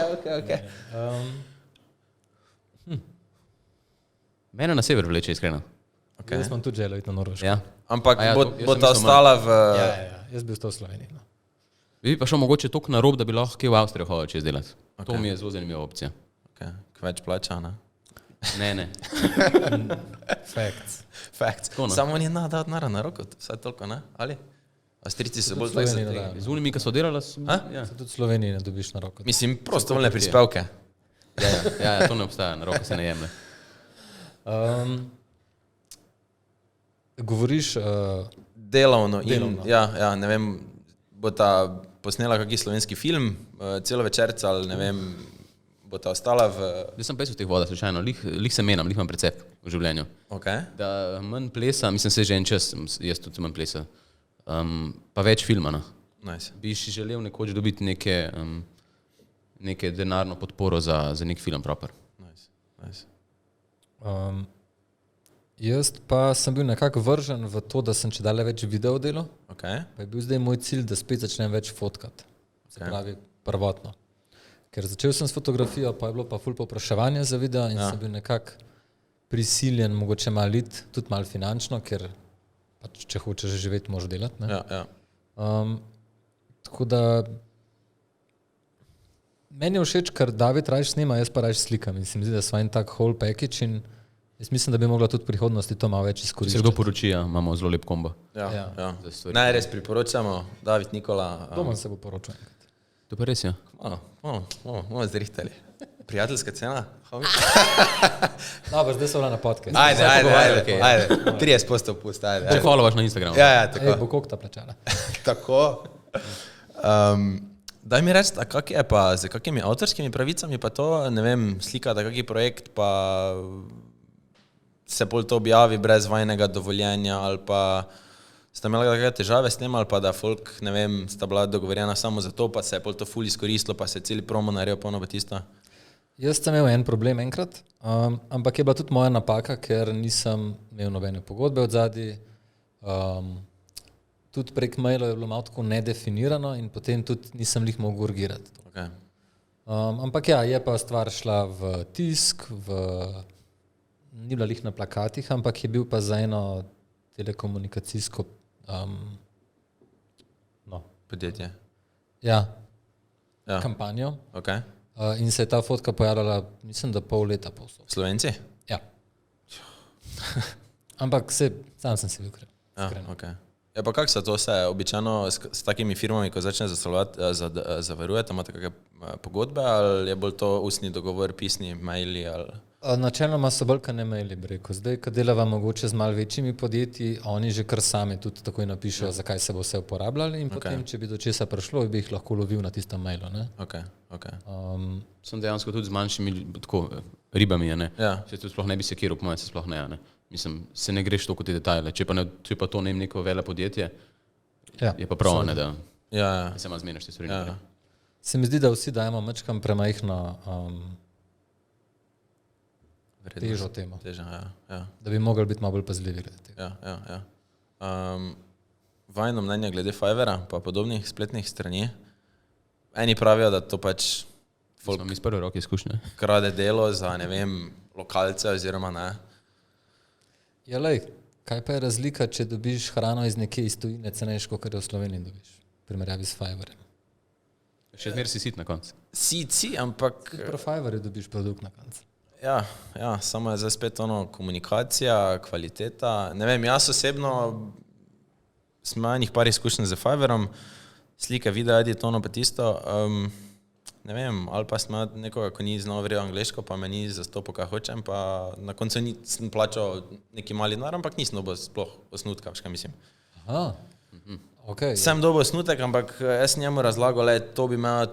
Mene na sever vleče, iskreno. Okay. Jaz sem tudi želel iti na Norveško. Ja. Ampak A ja, bo to- jaz ta sem mislil ostala v... Ja. Jaz bi ostal v Sloveniji. No. Bi pa šel mogoče toliko na rob, da bi lahko kje v Avstrijo hodil čez delati. To mi je zelo zanimiva opcija. Okay. Več plača, ne? Ne. Facts. Tako, no. Samo ni dati na roko, vsaj toliko, ne? Ali? Avstrijci so bolj tako Sloveniji ne zategli. dajo. Z unimi, ki so delali, ja. Se tudi v Sloveniji ne dobiš na roko. Mislim, prostovoljne prispevke. Ja, to ne obstaja, na roko se ne jemlje. Govoriš, Delovno. Delovno. Ja, ne vem, bo ta posnela kakšen slovenski film, celo večerca ali ne vem, bo ta ostala v... Jaz sem pesel v teh vodah, slučajno, lih se menam, lih imam precep v življenju. Ok. Da manj plesa, mislim se že en čas, jaz tudi manj plesa, pa več filma, no. Nice. Bi si želel nekoč dobiti neke denarno podporo za nek film proper. Nice. jaz pa sem bil nekako vržen v to, da sem če dalje več video delal, Ok. pa je bil zdaj moj cilj, da spet začnem več fotkati. Se pravi, prvotno. Ker začel sem s fotografijo, pa je bilo pa ful povpraševanje za video in sem bil nekako prisiljen mogoče malo iti, tudi malo finančno, ker pač, če hočeš živeti, moraš delati. Ne? Ja. Tako da meni je všeč, ker David rajš snima, jaz pa rajš slikam in se mi zdi, da sva en tak whole package in Jaz mislim, da bi mogla tudi v prihodnosti to malo več Če se izkoristiti. kdo poroči, ja, imamo zelo lep kombo. Ja. Za stvari. Naj res priporočamo, David Nikola. Doma se bo poročal. To pa res, ja. Bomo zrihtali. Prijateljska cena? Dobro, zdaj so na podcast. Ajde. 30% pust, ajde. Če followaš na Instagramu. Ja, Ej, tako. bo koliko ta plačala? Tako. Daj mi reči, a kak je pa, z kakimi avtorskimi pravicami pa to, ne vem, slikate kaký projekt, pa se pol to objavi brez vajnega dovoljenja, ali pa ste imeli kakšne težave s tem, ali pa da folk, ne vem, sta bila dogovorjena samo za to, pa se je pol to ful izkoristilo, pa se je celi promo naredil polno pa tisto. Jaz sem imel en problem enkrat, ampak je bila tudi moja napaka, ker nisem imel nobene pogodbe od zadaj. Tudi prek mailov je bilo malo tako nedefinirano in potem tudi nisem jih mogel urgirati. Okay. Ampak ja, je pa stvar šla v tisk, ni bila lih na plakatih, ampak je bil pa za eno telekomunikacijsko Podjetje. kampanjo. Okay. In se je ta fotka pojavljala, mislim, da pol leta povsod. Slovenci? Ja. Ampak sam sem si bil kriv. Okay. Ja, pa kako se to vse običajno s takimi firmami, ko začne zavarujete, imate kakšne pogodbe, ali je bolj to ustni dogovor, pisni, maili? Ali? Načeloma so bolj ne maili, bi rekel. Zdaj, ko delava mogoče z malo večjimi podjetji, oni že kar sami tudi takoj napišejo, zakaj se bo vse uporabljali in potem, če bi do česa prišlo, bi jih lahko lovil na tistem mailu. Ne? Okay. Sem dejansko tudi z manjšimi tako, ribami, ne? Ja. Se tu sploh ne bi sekiral, po mojem se sploh ne. Mislim, se ne greš toliko te detajle. Če pa to ne neko vele podjetje, je pa prav, ne, da se malo zmeniš te stvari. Ja. Se mi zdi, da vsi dajemo mačkam premajhno težo temu. Ja. Da bi mogli biti malo bolj pazljivi glede tega. Ja. Vajno mnenje glede Fivera pa podobnih spletnih strani. Eni pravijo, da to pač Smo mi iz prve roke izkušnje. krade delo za, ne vem, lokalce oziroma ne. Ja, lej, kaj pa je razlika, če dobiš hrano iz nekje iz tujine cenejško, kar jo v Sloveniji dobiš, v primerjavi s Fiverjem? Še zmer si sit na koncu. Si, ampak... Pri Fiverju dobiš produkt na koncu. Ja, samo je zdaj spet ono komunikacija, kvaliteta. Ne vem, jaz osebno sem imel enih par izkušenj z Fiverjem, slike, video, edit, ono pa tisto. Ne vem, ali pa sem imel nekoga, ko ni znal vrejo angleško, pa me ni zastopil, kaj hočem, pa na koncu sem plačal neki mali denar, ampak nisem dobil sploh osnutka, kaj mislim. Aha, okay. Sem dobil osnutek, ampak jaz sem njemu razlagal, to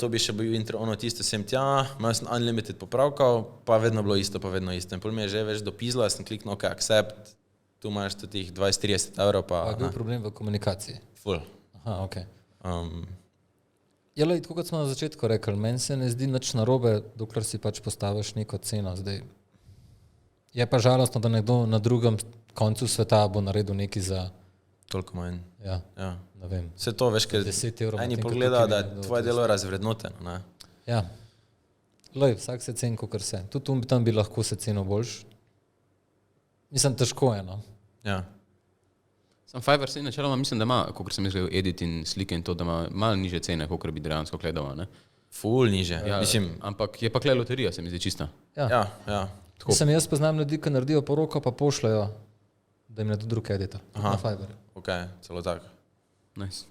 bi še bil intro, ono tisto sem tja, imel sem unlimited popravkov, pa vedno bilo isto, pa vedno isto. In pol mi je že več dopisalo, jaz sem kliknil, ok, accept, tu imaš tih 20-30 evrov, pa... Pa je bil problem v komunikaciji? Ful. Aha, ok. Ja, lej, tako kot smo na začetku rekli, meni se ne zdi nič narobe, dokler si pač postaviš neko ceno. Zdaj. Je pa žalostno, da nekdo na drugem koncu sveta bo naredil neki za... Toliko manj. Ja, Ja. ne vem. Vse to, veš, ker 10 evrov eni medtem ko pogledajo, tukaj da nekdo je tvoje tisto. delo razvrednoteno, ne? Ja. Lej, vsak se ceni, kakor se. Tudi tam bi lahko se cenil boljš. Mislim, težko je, no. Ja. Sam Fiverr se načeloma mislim, da ima, kot sem izgledal, edit in slike in to, da ima malo niže cene, kot bi dejansko gledal, ne? Ful niže. Ja, Mislim, ampak je pa kle loterija, se mi zdi čista. ja. Mislim, jaz poznam ljudi, ki naredijo poroko, pa pošljajo, da jim ne do drug editor. Na Fiverr. Ok, celo tak. Nice.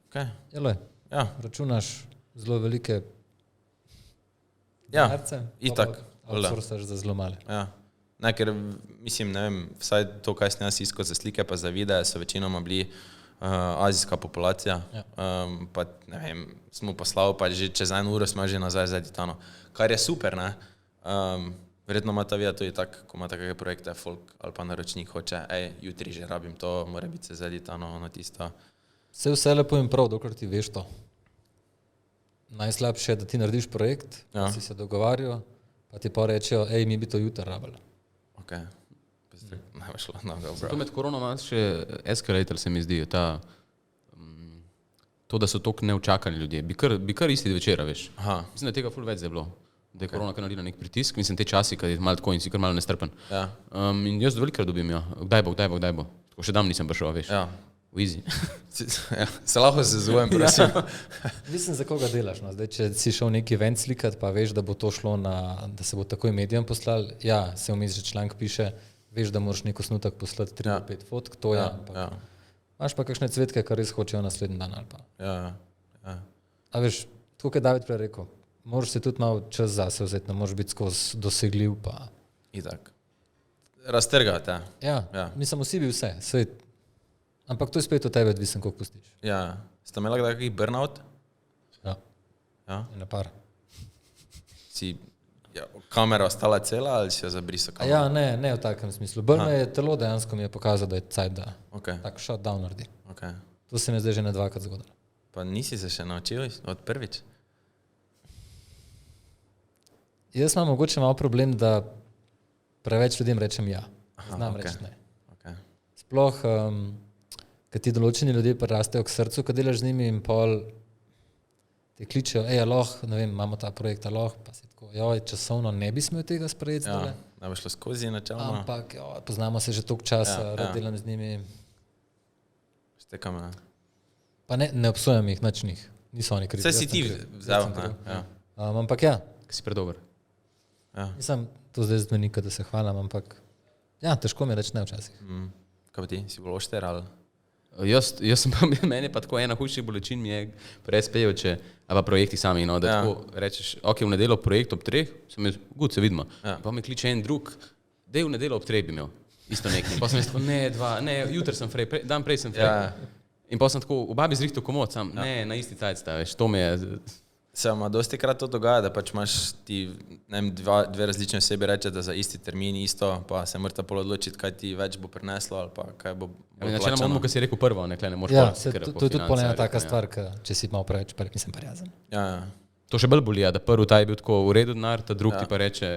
Ok, Ja, lej, ja. računaš zelo velike Ja, denarce, itak. pa outsourcaš za zelo male. Ja. Ne, ker mislim, ne vem, vsaj to, kaj sem jaz iskal za slike pa za videe, so večinoma bili azijska populacija. Ja. Pa ne vem, smo poslal, pa že čez 1 uro smo že nazaj z editano. Kar je super, ne? Verjetno ima ta vida tudi tak, ko ima takega projekta folk ali pa naročnik hoče, jutri že rabim to, mora biti se z editano na tisto. Vse lepo in prav, dokler ti veš to. Najslabše je, da ti narediš projekt, Ja. si se dogovarjal, pa ti pa rečejo, mi bi to jutri rabili. Ok, ne bo šlo, no, To dobro. med korono ima še escalator, se mi zdi, to, da so toliko neučakani ljudje. Bi kar isti večera, veš. Aha. Mislim, da je tega ful več zdaj bilo. Da je korona kar naredila nek pritisk, mislim, te časi, kad je malo tako in si kar malo nestrpen. Ja. In jaz velikrat dobim, ja, kdaj bo. Tako še dam nisem prišel, veš. Ja. V easy. Ja, se lahko sezujem, prosim. Mislim, za koga delaš. No? Zdaj, če si šel neki event slikati, pa veš, da bo to šlo da se bo takoj medijem poslal, ja, se vmes že članek piše, veš, da moraš nek osnutek poslati 3 do 5 fotk, to je, ampak ja, imaš pa kakšne cvetke, kar res hočejo naslednji dan ali pa. ja, ja. A veš, tako kot je David prej rekel, moraš si tudi malo čas zase vzeti, ne moraš biti skozi dosegljiv pa. Itak. Raztrgate. Ja, mislim, vsi bi vse, sej, ampak to je spet od tebe odvisen, koliko pustiš. Ja. Ste imeli kdaj kakšen burnout? Ja, Ja. ena par. Si kamera ostala cela ali si jo zabrisal? A ja, ne v takem smislu. Bolj me je telo dejansko mi je pokazalo, da je cajt, da Okay. tak shutdown naredi. Okay. To se mi je zdaj že ne dvakrat zgodilo. Pa nisi se še naučil od prvič? Jaz imam mogoče malo problem, da preveč ljudem rečem ja. Znam okej. reči ne. Okay. Sploh, kad ti določeni ljudje prirastejo k srcu, kad delaš z njimi in pol te kličejo, lahko, ne vem, imamo ta projekt, lahko, pa si tako, časovno ne bi smel tega sprejeti. Ja, da bi šlo skozi načelno. Ampak, poznamo se že toliko časa, rad delam z njimi. Štekam, ja. Pa ne obsojam jih, nič njih. Niso oni krivi. Vse si ti vzel, ja. Ampak ja, Si predober. nisem to zdaj zveni, da se hvalim, ampak ja, težko mi je reči ne včasih. Kaj pa ti, si bolj ošter ali? Jaz sem pa, meni pa tako ena hujših bolečin mi je prespejoče, ali pa projekti sami, no, da tako rečeš, ok, v nedeljo projekt ob 3, sem jaz, good, se vidimo. Pa me kliče en drug, dej v nedeljo ob 3 bi imel, isto nekaj. Pa sem jaz tako, ne, jutr sem frej, dan prej sem frej. In pa sem tako, v babi zrihtel komod, sam, ne, na isti cajt staviš, to me je... Se vam dosti krat to dogaja, da pač imaš ti, ne vem, dve različne osebe reče, da za isti termin isto, pa se morate pol odločiti, kaj ti več bo prineslo ali pa kaj bo Načelno imamo, kar si rekel prvo, ne moreš Ja, pa to je tudi pol ena taka stvar, če si malo preveč, mislim, prijazen. Ja. To še bolj boli, da prvi ta je bil tako v redu denar, ta drugi ti pa reče,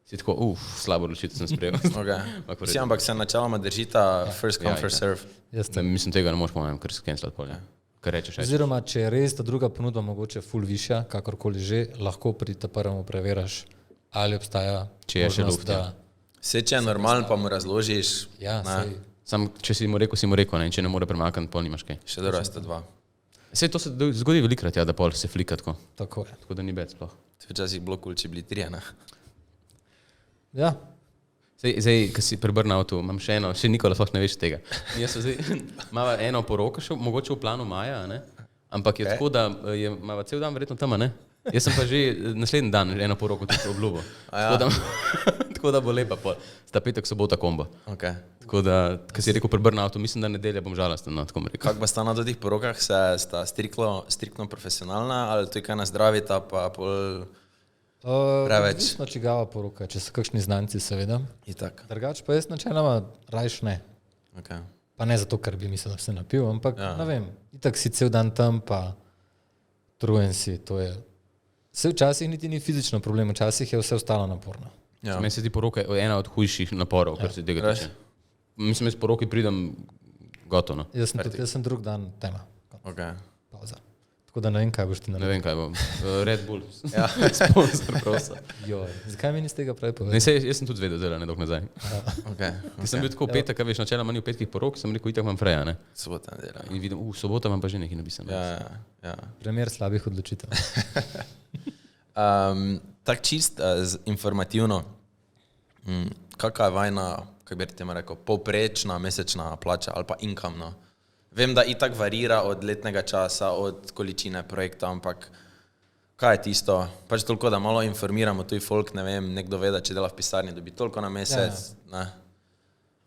si tako, slabo odločitev sem sprejel. Okay. Vsi, ampak se načeloma držita first come, first serve. Mislim, tega ne moreš povem, ker se cancelat pol, kar rečeš. Oziroma, če je res ta druga ponudba mogoče full višja, kakorkoli že, lahko pri ta prvemu preveraš, ali obstaja Če je še možnost, luft, Vse, če je normalen, pa mu razložiš, Ja, sej, Sam, če si mu rekel, ne, in če ne more premakniti, pol nimaš kaj. še dobro sta dva. Sej to se zgodi velikrat, ja, da pol se flika tako, tako je. tako da ni več sploh. Včasih bilo kul, če bili trije, ne? Ja, Zdaj, ko si pri burnoutu, imam še eno, še Nikola sploh ne veš tega. Jaz sem zdaj, imava eno poroko še, mogoče v planu maja, ne? Ampak je tako, da imava cel dan verjetno tam, ne? Jaz sem pa že naslednji dan eno poroko tudi obljubil. Tako da bo lepa pol. Sta petek, sobota kombo. Okay. Tako da, ko si rekel pri burnoutu, mislim, da nedelja bom žalosten, no, tako bom rekel. Kako pa sta na teh porokah, sta striktno profesionalna ali to je kaj na zdravita, pa pol preveč? Odvisno čigava poroka, če so kakšni znanci, seveda. Itak. Drugač pa jaz načeloma rajš ne. Okay. Pa ne zato, ker bi mislil, da se napil, ampak ne vem, itak si cel dan tam, pa trujen si, to je. Vse včasih niti ni fizično problem, včasih je vse ostalo naporno. Ja. Meni se ti poroka je ena od hujših naporov, kar se tega tiče. Mislim, jaz poroki pridem gotovo. Jaz sem drug dan tema. Okay. Pauza. Tako da ne vem, kaj boš ti Ne naredil. vem, kaj bom. Red Bull. Ja. Sponsor, prosim. Zakaj mi nisi tega prej povedal? Ne, sej, jaz sem tudi zvedel, da ne dolgo nazaj. Okay. Ker sem bil tako v petek, veš, načeloma ni v petkih porok, sem rekel, itak imam freja, ne. Sobota nedelja. In vidim, sobota imam pa že nekaj napisano. Ja. Primer slabih odločitev. Tak čist informativno, kakva je vajna, kako bi ti rekel, povprečna mesečna plača ali pa income, no? Vem, da itak varira od letnega časa, od količine projekta, ampak kaj je tisto? Pač toliko, da malo informiramo tuj folk, ne vem, nekdo ve, da če dela v pisarni, dobi toliko na mesec, ne?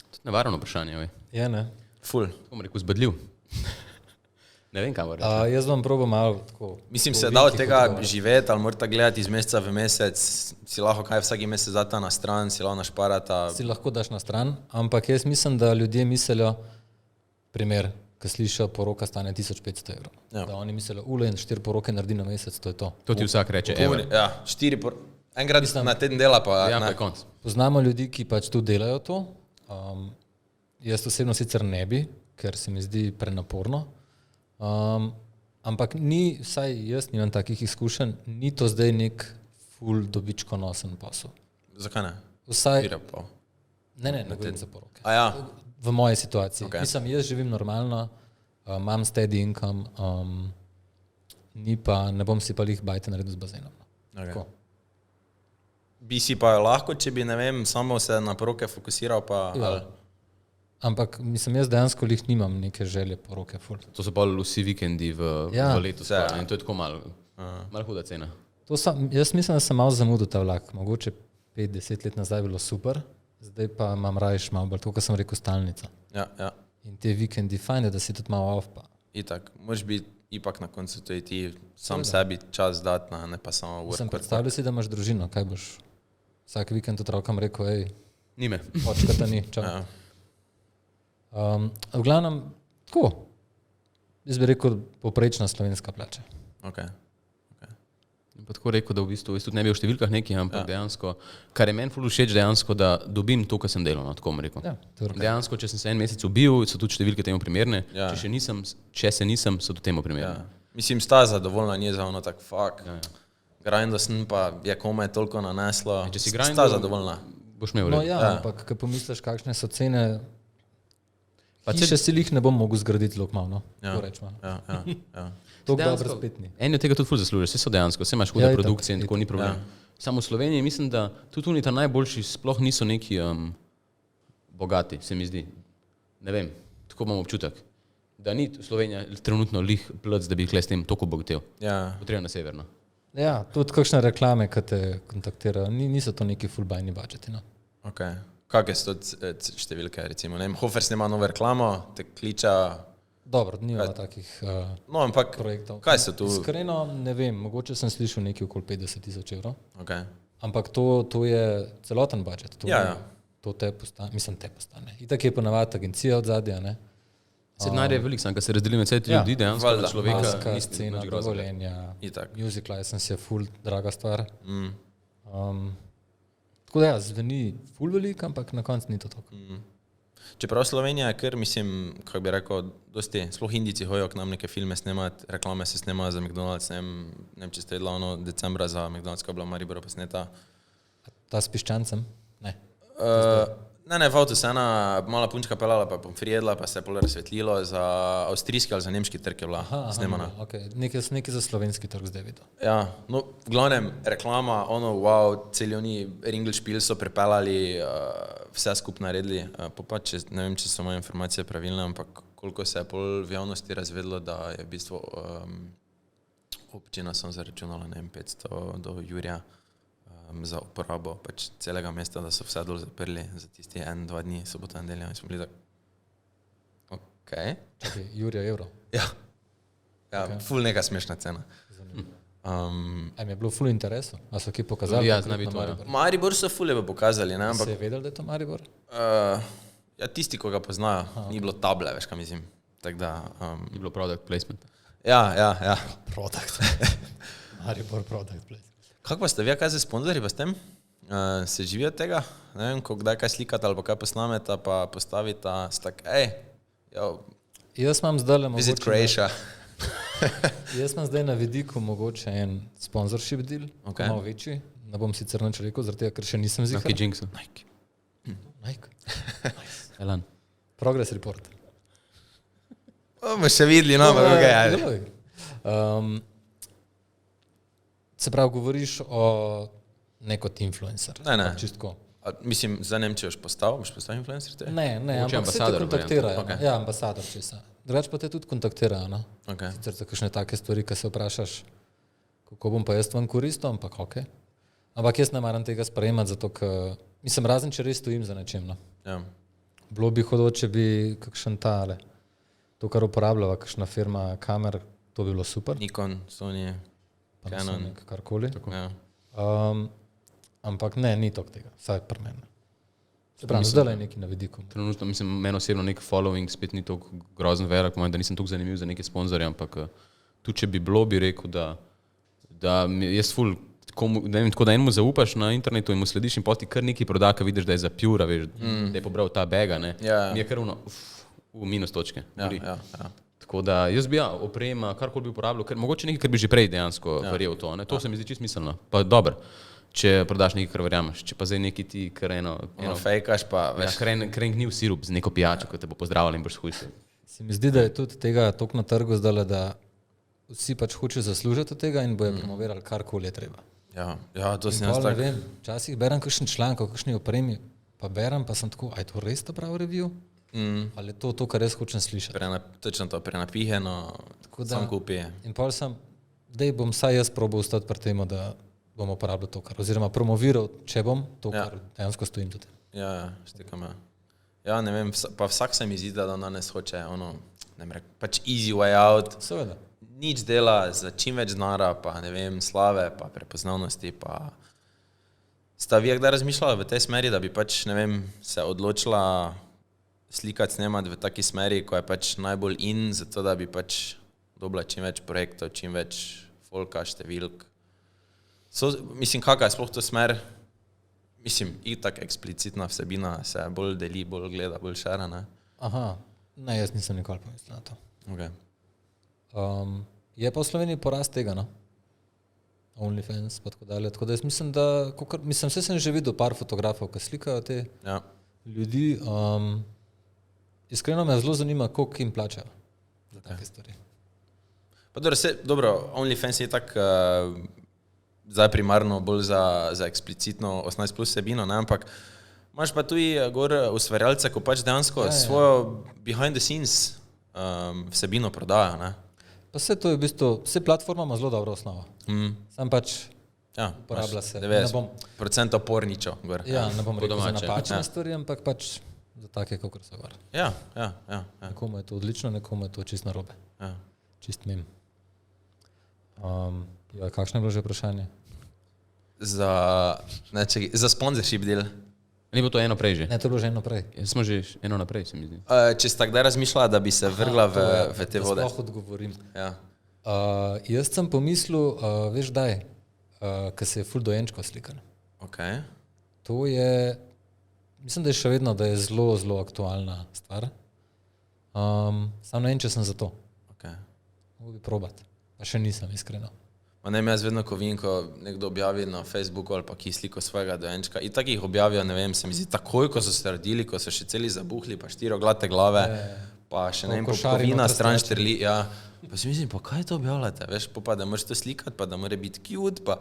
Tudi nevarno vprašanje, vej. Je, ne? Ful. Tako bom rekel, zbadljiv. Ne vem, kaj bo reči. Jaz vam probo malo tako. Mislim, se da od tega živeti, ali morate gledati iz meseca v mesec, si lahko kaj vsaki mesec data na stran, si lahko našparata. Si lahko daš na stran, ampak jaz mislim, da ljudje mislijo, primer, ko slišijo, poroka stane 1500 €. Ja. Da oni mislijo, ule in 4 poroke naredi na mesec, to je to. To ti vsak reče, evo. Ja, enkrat na teden dela pa. Ja, ne. pa je konc. Poznamo ljudi, ki pač tu delajo to. Jaz osebno sicer ne bi, ker se mi zdi prenaporno. Ampak ni, vsaj jaz nimam takih izkušenj, ni to zdaj nek ful dobičkonosen posel. Zakaj ne? Vsaj, 4,5. ne govorim za poroke. A ja, V moji situaciji. Okay. Mislim, jaz živim normalno, imam steady income, ni pa, ne bom si pa lih bajte naredil z bazenom. Okay. Tako. Bi si pa lahko, če bi, ne vem, samo se na poroke fokusiral, pa... Ja. Ampak mislim, jaz dejansko lih nimam neke želje po roke ful. To so pa vsi vikendi v letu vse, in to je tako malo huda cena. Jaz mislim, da sem malo zamudil ta vlak. Mogoče 5-10 let nazaj bilo super, zdaj pa imam rajš malo bolj, tako kot sem rekel, stalnica. Ja, ja. In te vikendi fajn je, da si tudi malo off pa. Itak, moraš biti ipak na koncu tudi ti sam sebi čas dati, ne pa samo Sem predstavljal si, da imaš družino, kaj boš vsak vikend otrokom rekel, ej, Nime. očkata ni, čau. Ja. V glavnem, tako, jaz bi rekel poprečna slovenska plača. Okay. Pa tako rekel, da v bistvu, jaz tudi ne bi v številkah nekih, ampak dejansko, kar je meni ful všeč dejansko, da dobim to, kar sem delal, tako bom rekel. Ja, to je okej. Dejansko, če sem se en mesec ubil, so tudi številke temu primerne, Ja. če se nisem, so tudi temu primerne. Ja. Mislim, sta zadovoljna, ni za ono tak fuck. Ja, ja. Grindo sem pa je komaj toliko naneslo. Če si sta grindal, zadovoljna. Boš imel No red. ja, Ja. ampak ko pomisliš, kakšne so cene, Pa hiše si jih ne bom mogel zgraditi lok malo, no, Ja. tako rečemo. Ja, ja, ja. Toliko Dejansko, dobro spet ni. Eni od tega tudi ful zaslužijo, vse so dejansko, vse imaš hude Ja, itak, produkcije in tako ni problem. Samo v Sloveniji mislim, da tudi oni ta najboljši sploh niso neki bogati, se mi zdi. Ne vem, tako imam občutek. Da ni Slovenija trenutno lih plc, da bi jih le s tem toliko obogatil. Ja. Potrebno na severno. Ja, tudi kakšne reklame, ki te kontaktirajo, niso to neki fullbajni budžeti. No. Okay. Kakšne so številke, recimo? Ne vem, Hofer snema novo reklamo, te kliča... Dobro, nima takih No, ampak projektov. kaj so tu? Iskreno ne vem, mogoče sem slišal nekaj okoli 50,000 evrov, Okay. ampak to je celoten budžet. To, Ja, ja. To te postane, mislim, te postane. Itak je ponavadi agencija od zadja, ne? Se denar je velik, sam, ko se razdeli med vse te Ja, ljudi, dejansko valjda. na človeka Maska, ni scena, nič groznega. dovoljenja, Itak. music license je full draga stvar. Tako da ja, zveni full velik, ampak na koncu ni to toliko. Čeprav Slovenija je kar, mislim, kako bi rekel, dosti, sploh Indijci hojo k nam neke filme snemati, reklame se snemajo za McDonald's, ne vem, če ste jedla ono decembra za McDonald's, ko je bila v Mariboru posneta. Ta s piščancem? Ne. Ne, v avtu se ena mala punčka pelala, pa pomfri jedla, pa se je pol razsvetlilo, za avstrijski ali za nemški trg je bila snemana. Okay. Nekaj za slovenski trg zdaj videl. Ja, no, v glavnem reklama, ono, wow, celi oni Ringelšpil so pripeljali, vse skupaj naredili, pa če, ne vem, če so moje informacije pravilne, ampak koliko se je pol v javnosti razvedlo, da je v bistvu občina sem zaračunala, ne vem, 500 do Jurija za uporabo pač celega mesta, da so vse dol zaprli za tisti 1-2 dni, sobota in nedelja in smo bili tak, okej. Čakaj, Jurija evrov. Ja, ful neka smešna cena. A mi je bilo full interesu? A so kje pokazali? Ja, konkretno zna biti to, ja. Maribor? Maribor so ful lepo pokazali, ne, ampak Se je vedel, da je to Maribor? ja, tisti, ko ga poznajo, ni bilo table, veš, kaj mislim. Tak da, Ni bilo product placement. ja. Product. Maribor product place. Kako pa ste vi, kaj se sponzorji pa s tem? Se živijo od tega? Ne vem, ko kdaj kaj slikata ali pa kaj posnameta, pa postavita, stak, Jaz imam zdaj visit Croatia. Jaz imam zdaj na vidiku mogoče en sponsorship deal, Okay. malo večji. Ne bom sicer nič rekel, zaradi tega, ker še nisem zihar. Nike Jinksu. Nike. Elan. Progress report. Bomo še videli, no, ampak okej, ajde. Se pravi, govoriš o nekot influencer. Ne. Čistko. Mislim, za Nemčijo boš postal influencer? Te? Ne, Mogoče ampak se te ambasador kontaktirajo. varianta. Ja, ambasador, če se. Drugač pa te tudi kontaktirajo, no. Okay. Sicer za kakšne take stvari, ki se vprašaš, kako bom pa jaz vam koristil, ampak ok. Ampak jaz ne maram tega sprejemati, zato ker, mislim, razen če res stojim za nečem, no. Ja. Bilo bi hodo, če bi kakšen tale, to, kar uporabljava, kakšna firma kamer, to bi bilo super. Nikon, Sony, Pa Canon. Sonic, karkoli. Ja. Ampak ne, ni to tega, vsaj pri meni. Se pravi, zdaj je neki na vidiku. Trenutno mislim, meni osebno nek following spet ni tako grozen velik, da nisem tako zanimiv za neke sponzorje, ampak tudi če bi bilo, bi rekel, da jaz ful, ne vem, tako da enemu zaupaš na internetu in mu slediš in poti kar neki proda, ka vidiš, da je za pjura, veš, da je pobral ta bega, ne. Ja. Mi je kar v minus točke. boli. Ja. Tako da jaz bi oprema, karkoli bi uporabljal, mogoče nekaj, kar bi že prej dejansko verjel v to, ne. To se mi zdi čisto smiselno. Pa dobro, če prodaš nekaj, kar verjameš, če pa zdaj neki ti, kar eno Fejkaš pa, ja, veš. krenk ni v sirup z neko pijačo, ko te bo pozdravljal in boš hujšel. Se mi zdi, da je tudi tega toliko na trgu zdaj, da vsi pač hočejo zaslužiti od tega in bojo promovirali karkoli je treba. Ja, to sem Pol jaz ne tako. vem, včasih berem kakšen članek o kakšni opremi, pa berem, pa sem tako, aj to res ta pravi review? Ali je to, kar res hočem slišati? Točno to, prenapiheno, Tako da- sam kupi. In pol sem, dej bom saj jaz probal ostati pri tem, da bom uporabljal to, kar, oziroma promoviral, če bom, to, kar dejansko stojim tudi. Ja, štekam, ja. Ja, ne vem, pa vsak se mi zdi, da danes hoče ono, ne vem, pač easy way out, Seveda. nič dela za čim več denara, pa ne vem, slave, pa prepoznavnosti, pa sta vi kdaj razmišljala v tej smeri, da bi pač, ne vem, se odločila slikati, snemati v taki smeri, ko je pač najbolj in, zato da bi pač dobila čim več projektov, čim več folka, številk. Mislim, kakva je sploh to smer? Mislim, itak eksplicitna vsebina se bolj deli, bolj gleda, bolj šera, ne? Aha, ne, jaz nisem nikoli pomislil na to. Okay. Je pa v Sloveniji porast tega, no? OnlyFans, pa tako dalje. Tako da jaz mislim, da, mislim, vse sem že videl par fotografov, ki slikajo te ljudi. Iskreno me zelo zanima, koliko jim plačajo za take stvari. Pa dobro, OnlyFans je tak zdaj primarno bolj za eksplicitno 18 plus vsebino, ne, ampak imaš pa tudi gor ustvarjalce, ko pač dejansko svojo behind the scenes vsebino prodajo, ne. Pa vse to je v bistvu, vse platforma ima zelo dobro osnovo. Sam pač uporablja se. 90% porničo gor. Ja, ne bom rekel za domače. napačne stvari, ampak pač za take, kakor so gor. Ja. Nekomu je to odlično, nekomu je to čist narobe. Ja. Čist mim. Kakšno je bilo že vprašanje? Za sponsorship del. Ni bilo to eno prej že? Ne, to je bilo že eno prej. Smo že eno naprej, se mi zdi. Če sta kdaj razmišljala, da bi se vrgla v te vode? Da sploh odgovorim. Ja. Jaz sem pomislil, veš daj, ko se je ful dojenčko slikal. Okay. To je, mislim, da je še vedno, da je zelo, zelo aktualna stvar. Sam ne vem, če sem za to. Okay. Mogu bi probat. Pa še nisem, iskreno. Ma ne, jaz vedno, ko vidim, ko nekdo objavi na Facebooku ali pa ki sliko svojega dojenčka, in takih objavijo, ne vem, se mi zdi, takoj, ko so se rodili, ko so še celi zabuhli, pa 4 glate glave, pa še ne vem, pokovina stran štrli, ja. Pa si mislim, pa kaj to objavljate, veš, pa da moraš to slikati, pa da mora biti cute, pa...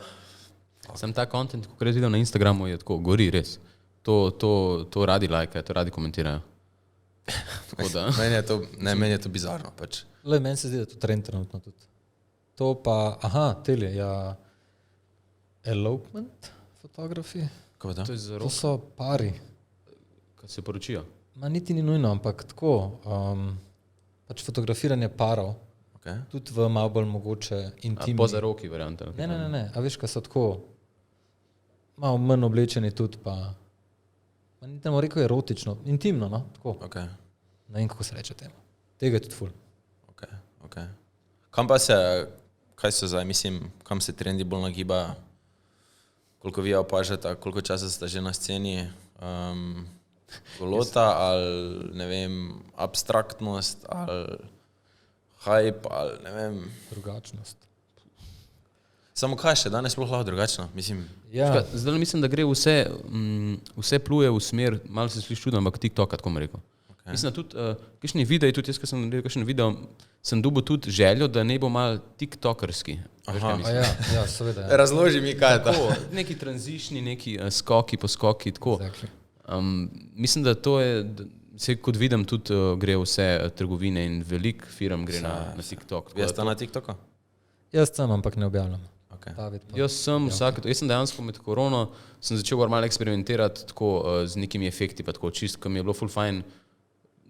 Sem ta content, ko res vidim na Instagramu, je tako, gori res. To radi lajkajo, to radi komentirajo. Tako da... meni je to bizarno, pač. Le, meni se zdi, da je to trend trenutno tudi. To pa, telje, ja, elopement fotografi. Kaj pa To je za To roko, so pari. ko se poročijo. Ma niti ni nujno, ampak tako, pač fotografiranje parov, Okay. tudi v malo bolj mogoče intimni. Po zaroki varianta. Ne, a veš, kaj so tako, malo manj oblečeni tudi, pa niti ne bom rekel erotično, intimno, no, tako. Okay. Ne vem, kako se reče temu. Tega je tudi ful. Okay. Kam pa se, kaj so zdaj, mislim, kam se trendi bolj nagibajo? Koliko vi opažate, koliko časa ste že na sceni? Golota ali, ne vem, abstraktnost ali hype ali, ne vem. Drugačnost. Samo kaj še, danes sploh lahko drugačno, mislim. Ja, Zdaj mislim, da gre vse pluje v smer, malo se sliši čudno, ampak TikToka, tako bom rekel. Okay. Mislim, da tudi, kakšni videi, tudi jaz, ko sem naredil kakšen video, sem dobil tudi željo, da ne bo malo tiktokerski. ja, seveda. Ja. Razloži mi, kaj je to. Tako, neki tranzitioni, neki skoki, poskoki, tako. Exactly. Mislim, da to je, vse kot vidim, tudi gre vse trgovine in velik firm gre na TikTok. Jaz sta na TikToku? Jaz sem, ampak ne objavljam. Okay. David pa. Jaz sem dejansko med korono, sem začel malo eksperimentirati tako z nekimi efekti, pa tako čist, ko mi je bilo full fine.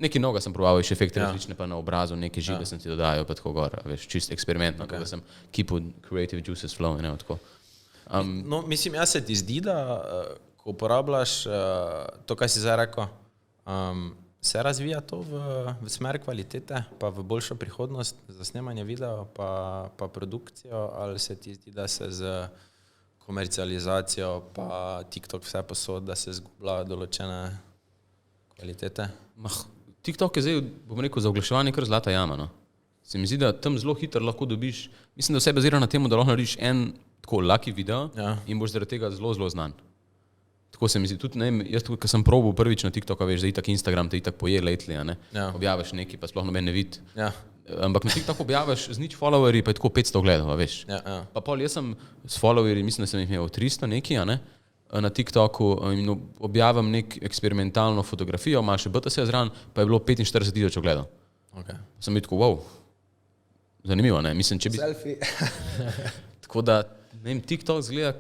Neki noga sem proval, še efekte različne pa na obrazu, neke žive sem ti dodajal, pa tako gor, veš, čist eksperimentno, da sem keep creative juices flow, ne, tako. No, mislim, jaz se ti zdi, da ko uporabljaš to, kaj si zdaj rekel, se razvija to v smer kvalitete, pa v boljšo prihodnost za snemanje videa, pa produkcijo, ali se ti zdi, da se z komercializacijo, pa TikTok vse posod, da se zgublja določene kvalitete? TikTok je zdaj, bom rekel, za oglaševanje kar zlata jama, no. Se mi zdi, da tam zelo hitro lahko dobiš, mislim, da vse bazira na tem, da lahko narediš en tako lucky video in boš zaradi tega zelo, zelo znan. Tako se mi zdi, tudi ne vem, jaz tukaj, ko sem probal prvič na TikToka, veš, da itak Instagram te itak poje lately, a ne, objaviš nekaj, pa sploh noben ne vidi. Ampak na TikToku objaviš z nič followerji, pa je tako 500 gledov, a veš. Ja. Pa pol jaz sem s followerji, mislim, da sem jih imel 300 neki, a ne, na TikToku in objavim nek eksperimentalno fotografijo, malo še BTS zraven, pa je bilo 45.000 ogledov. Okay. Sem bil tako, wow, zanimivo, ne, mislim, če bi... Selfie. Tako da, ne vem, TikTok zgleda,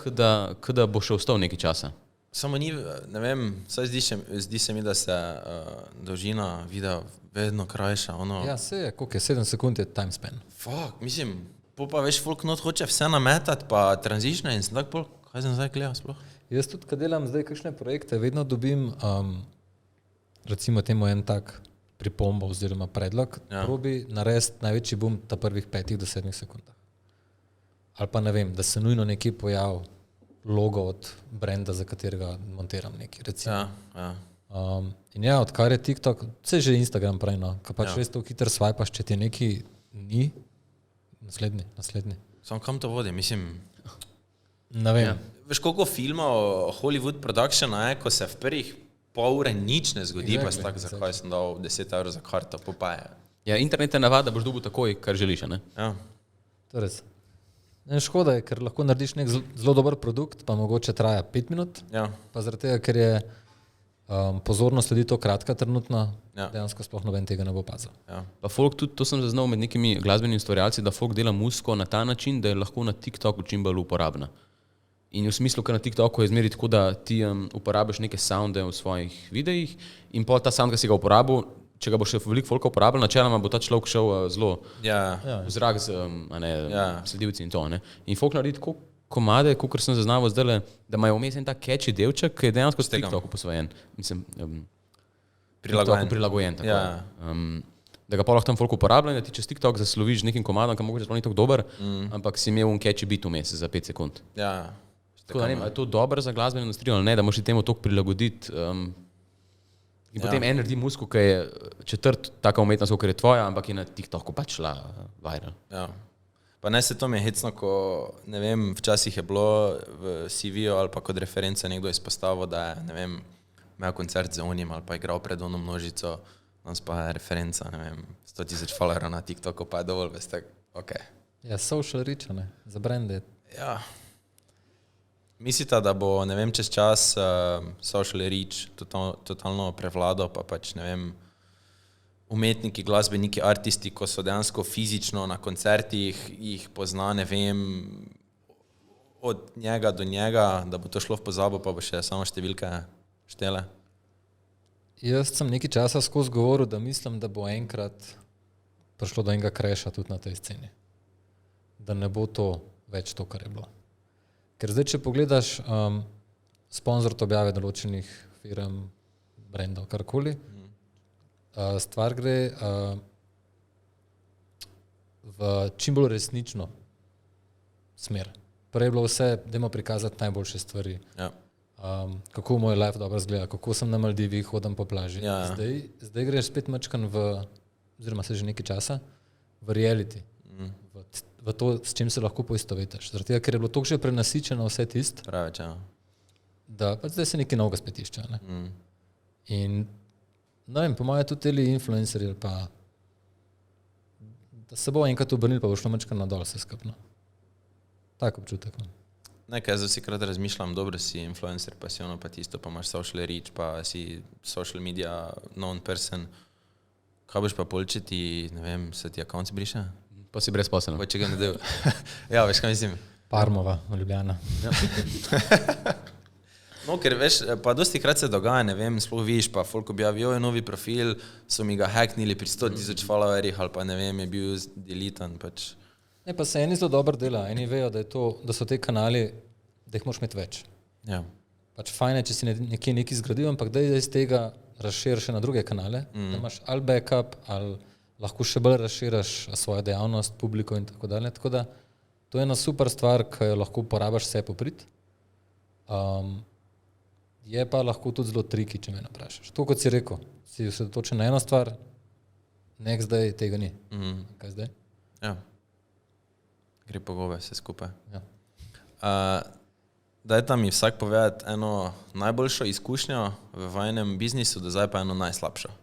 da bo še ostal nekaj časa. Samo ni, ne vem, saj zdi se mi, da se dolžina videa vedno krajša. Ja, se je, koliko je, 7 sekund je time span. Fuck, mislim, pa veš, folk not hoče vse nametati, pa tranzitione in sem tak pol, kaj sem zdaj gledal sploh? Jaz tudi, kad delam zdaj kakšne projekte, vedno dobim, recimo temu en tak pripombo oziroma predlog, probi narediti največji boom ta prvih 5 do 7 sekundah. Ali pa ne vem, da se nujno nekje pojavi logo od brenda, za katerega montiram neki, recimo. Ja. In ja, odkar je TikTok, vse že Instagram pravi, no, ko pač res to hiter swipaš, če ti neki ni, naslednji. Samo kam to vodi, mislim... Ne vem. Ja. Veš, koliko filmov Hollywood Productiona je, ko se v prvih pol ure nič ne zgodi, pa si tak, zakaj sem dal 10 € za karto, pa je. Ja, internet je navada, da boš dobil takoj, kar želiš, ne? Ja. To je res. Ne, škoda je, ker lahko narediš nek zelo dober produkt, pa mogoče traja 5 minut, pa zaradi tega, ker je pozornost ljudi to kratka trenutno, dejansko sploh noben tega ne bo opazil. Ja. Pa folk tudi, to sem zaznal med nekimi glasbenimi ustvarjalci, da folk dela muziko na ta način, da je lahko na TikToku čim bolj uporabna. In v smislu, ker na TikToku je zmeri tako, da ti uporabiš neke sounde v svojih videih in pol ta sound, ki si ga uporabil, če ga bo še veliko folka uporabil, načeloma bo ta človek šel zelo v zrak z sledilci in to. Ne? In folk naredi tako komade, kot sem zaznaval zdaj, da imajo vmes en tak catchy delček, ki je dejansko s TikToku posvojen. Mislim, prilagojen. Tako. Ja. Da ga pa lahko tam folk uporablja in da ti čez TikTok zasloviš nekim komadom, ki mogoče sploh ni tako dober, ampak si imel un catchy beat vmes za 5 sekund. Ja. Tako da ne vem, je to dobro za glasbeno industrijo ali ne, da moraš temu toliko prilagoditi in potem en naredi muziko, ki je četrt taka umetnost, kot je tvoja, ampak je na TikToku pač šla viral. Ja. Pa ne se to mi je hecno, ko, ne vem, včasih je bilo v CV-ju ali pa kot reference nekdo izpostavil, da je, ne vem, imel koncert z onim ali pa igral pred ono množico, nas pa je referenca, ne vem, 100,000 followerov na TikToku, pa je dovolj, veste, ok. Ja, social reach, ne, za brande. Ja. Mislite, da bo, ne vem, čez čas social reach totalno prevladal, pa pač, ne vem, umetniki, glasbeniki, artisti, ko so dejansko fizično na koncertih, jih pozna, ne vem, od njega do njega, da bo to šlo v pozabo, pa bo še samo številke štele? Jaz sem nekaj časa skozi govoril, da mislim, da bo enkrat prišlo do enega crasha tudi na tej sceni. Da ne bo to več to, kar je bilo. Ker zdaj, če pogledaš sponzor objave določenih firm, brendov, karkoli, stvar gre v čim bolj resnično smer. Prej je bilo vse, dajmo prikazati najboljše stvari. Ja. Kako moj life dobro izgleda, kako sem na Maldivih, hodim po plaži. Ja. Zdaj greš spet mačkan oziroma se že nekaj časa, v reality. V to, s čim se lahko poistovetiš. Zaradi tega, ker je bilo toliko že prenasičeno vse tisto, da pa zdaj se nekaj novega spet išče. Ne? In ne vem, po mojem tudi teli influencerji ali pa da se bo enkrat obrnil, pa bo šlo mačka nadol vse skupno. Tak občutek. Nekaj, zdaj si krat razmišljam, dobro si influencer, pa si ono pa tisto, pa imaš social reach, pa si social media known person. Kaj boš pa pol, če ti, ne vem, se ti account briše? Pa si brezposeln. Pa če ga ne del. Ja, veš, kaj mislim? Parmova, Ljubljana. Ja. No, ker veš, pa dosti krat se dogaja, ne vem, sploh vidiš, pa folk objavi, je novi profil, so mi ga hacknili pri 100,000 followerjih, ali pa ne vem, je bil deletan, pač. Ne, pa se eni zelo dobro dela, eni vejo, da so te kanali, da jih moraš imeti več. Ja. Pač fajn je, če si nekje nekaj zgradil, ampak da iz tega razširiš na druge kanale, da imaš ali backup, ali lahko še bolj razširaš svojo dejavnost, publiko in tako dalje. Tako da to je ena super stvar, ki jo lahko uporabiš vse poprit. Je pa lahko tudi zelo triki, če me naprašaš. To, kot si rekel, si osredotočen na eno stvar, nek zdaj tega ni. Kaj zdaj? Ja. Gre po gobe vse skupaj. Ja. Dajte mi vsak povedati eno najboljšo izkušnjo v vajnem biznisu, do zdaj pa eno najslabšo.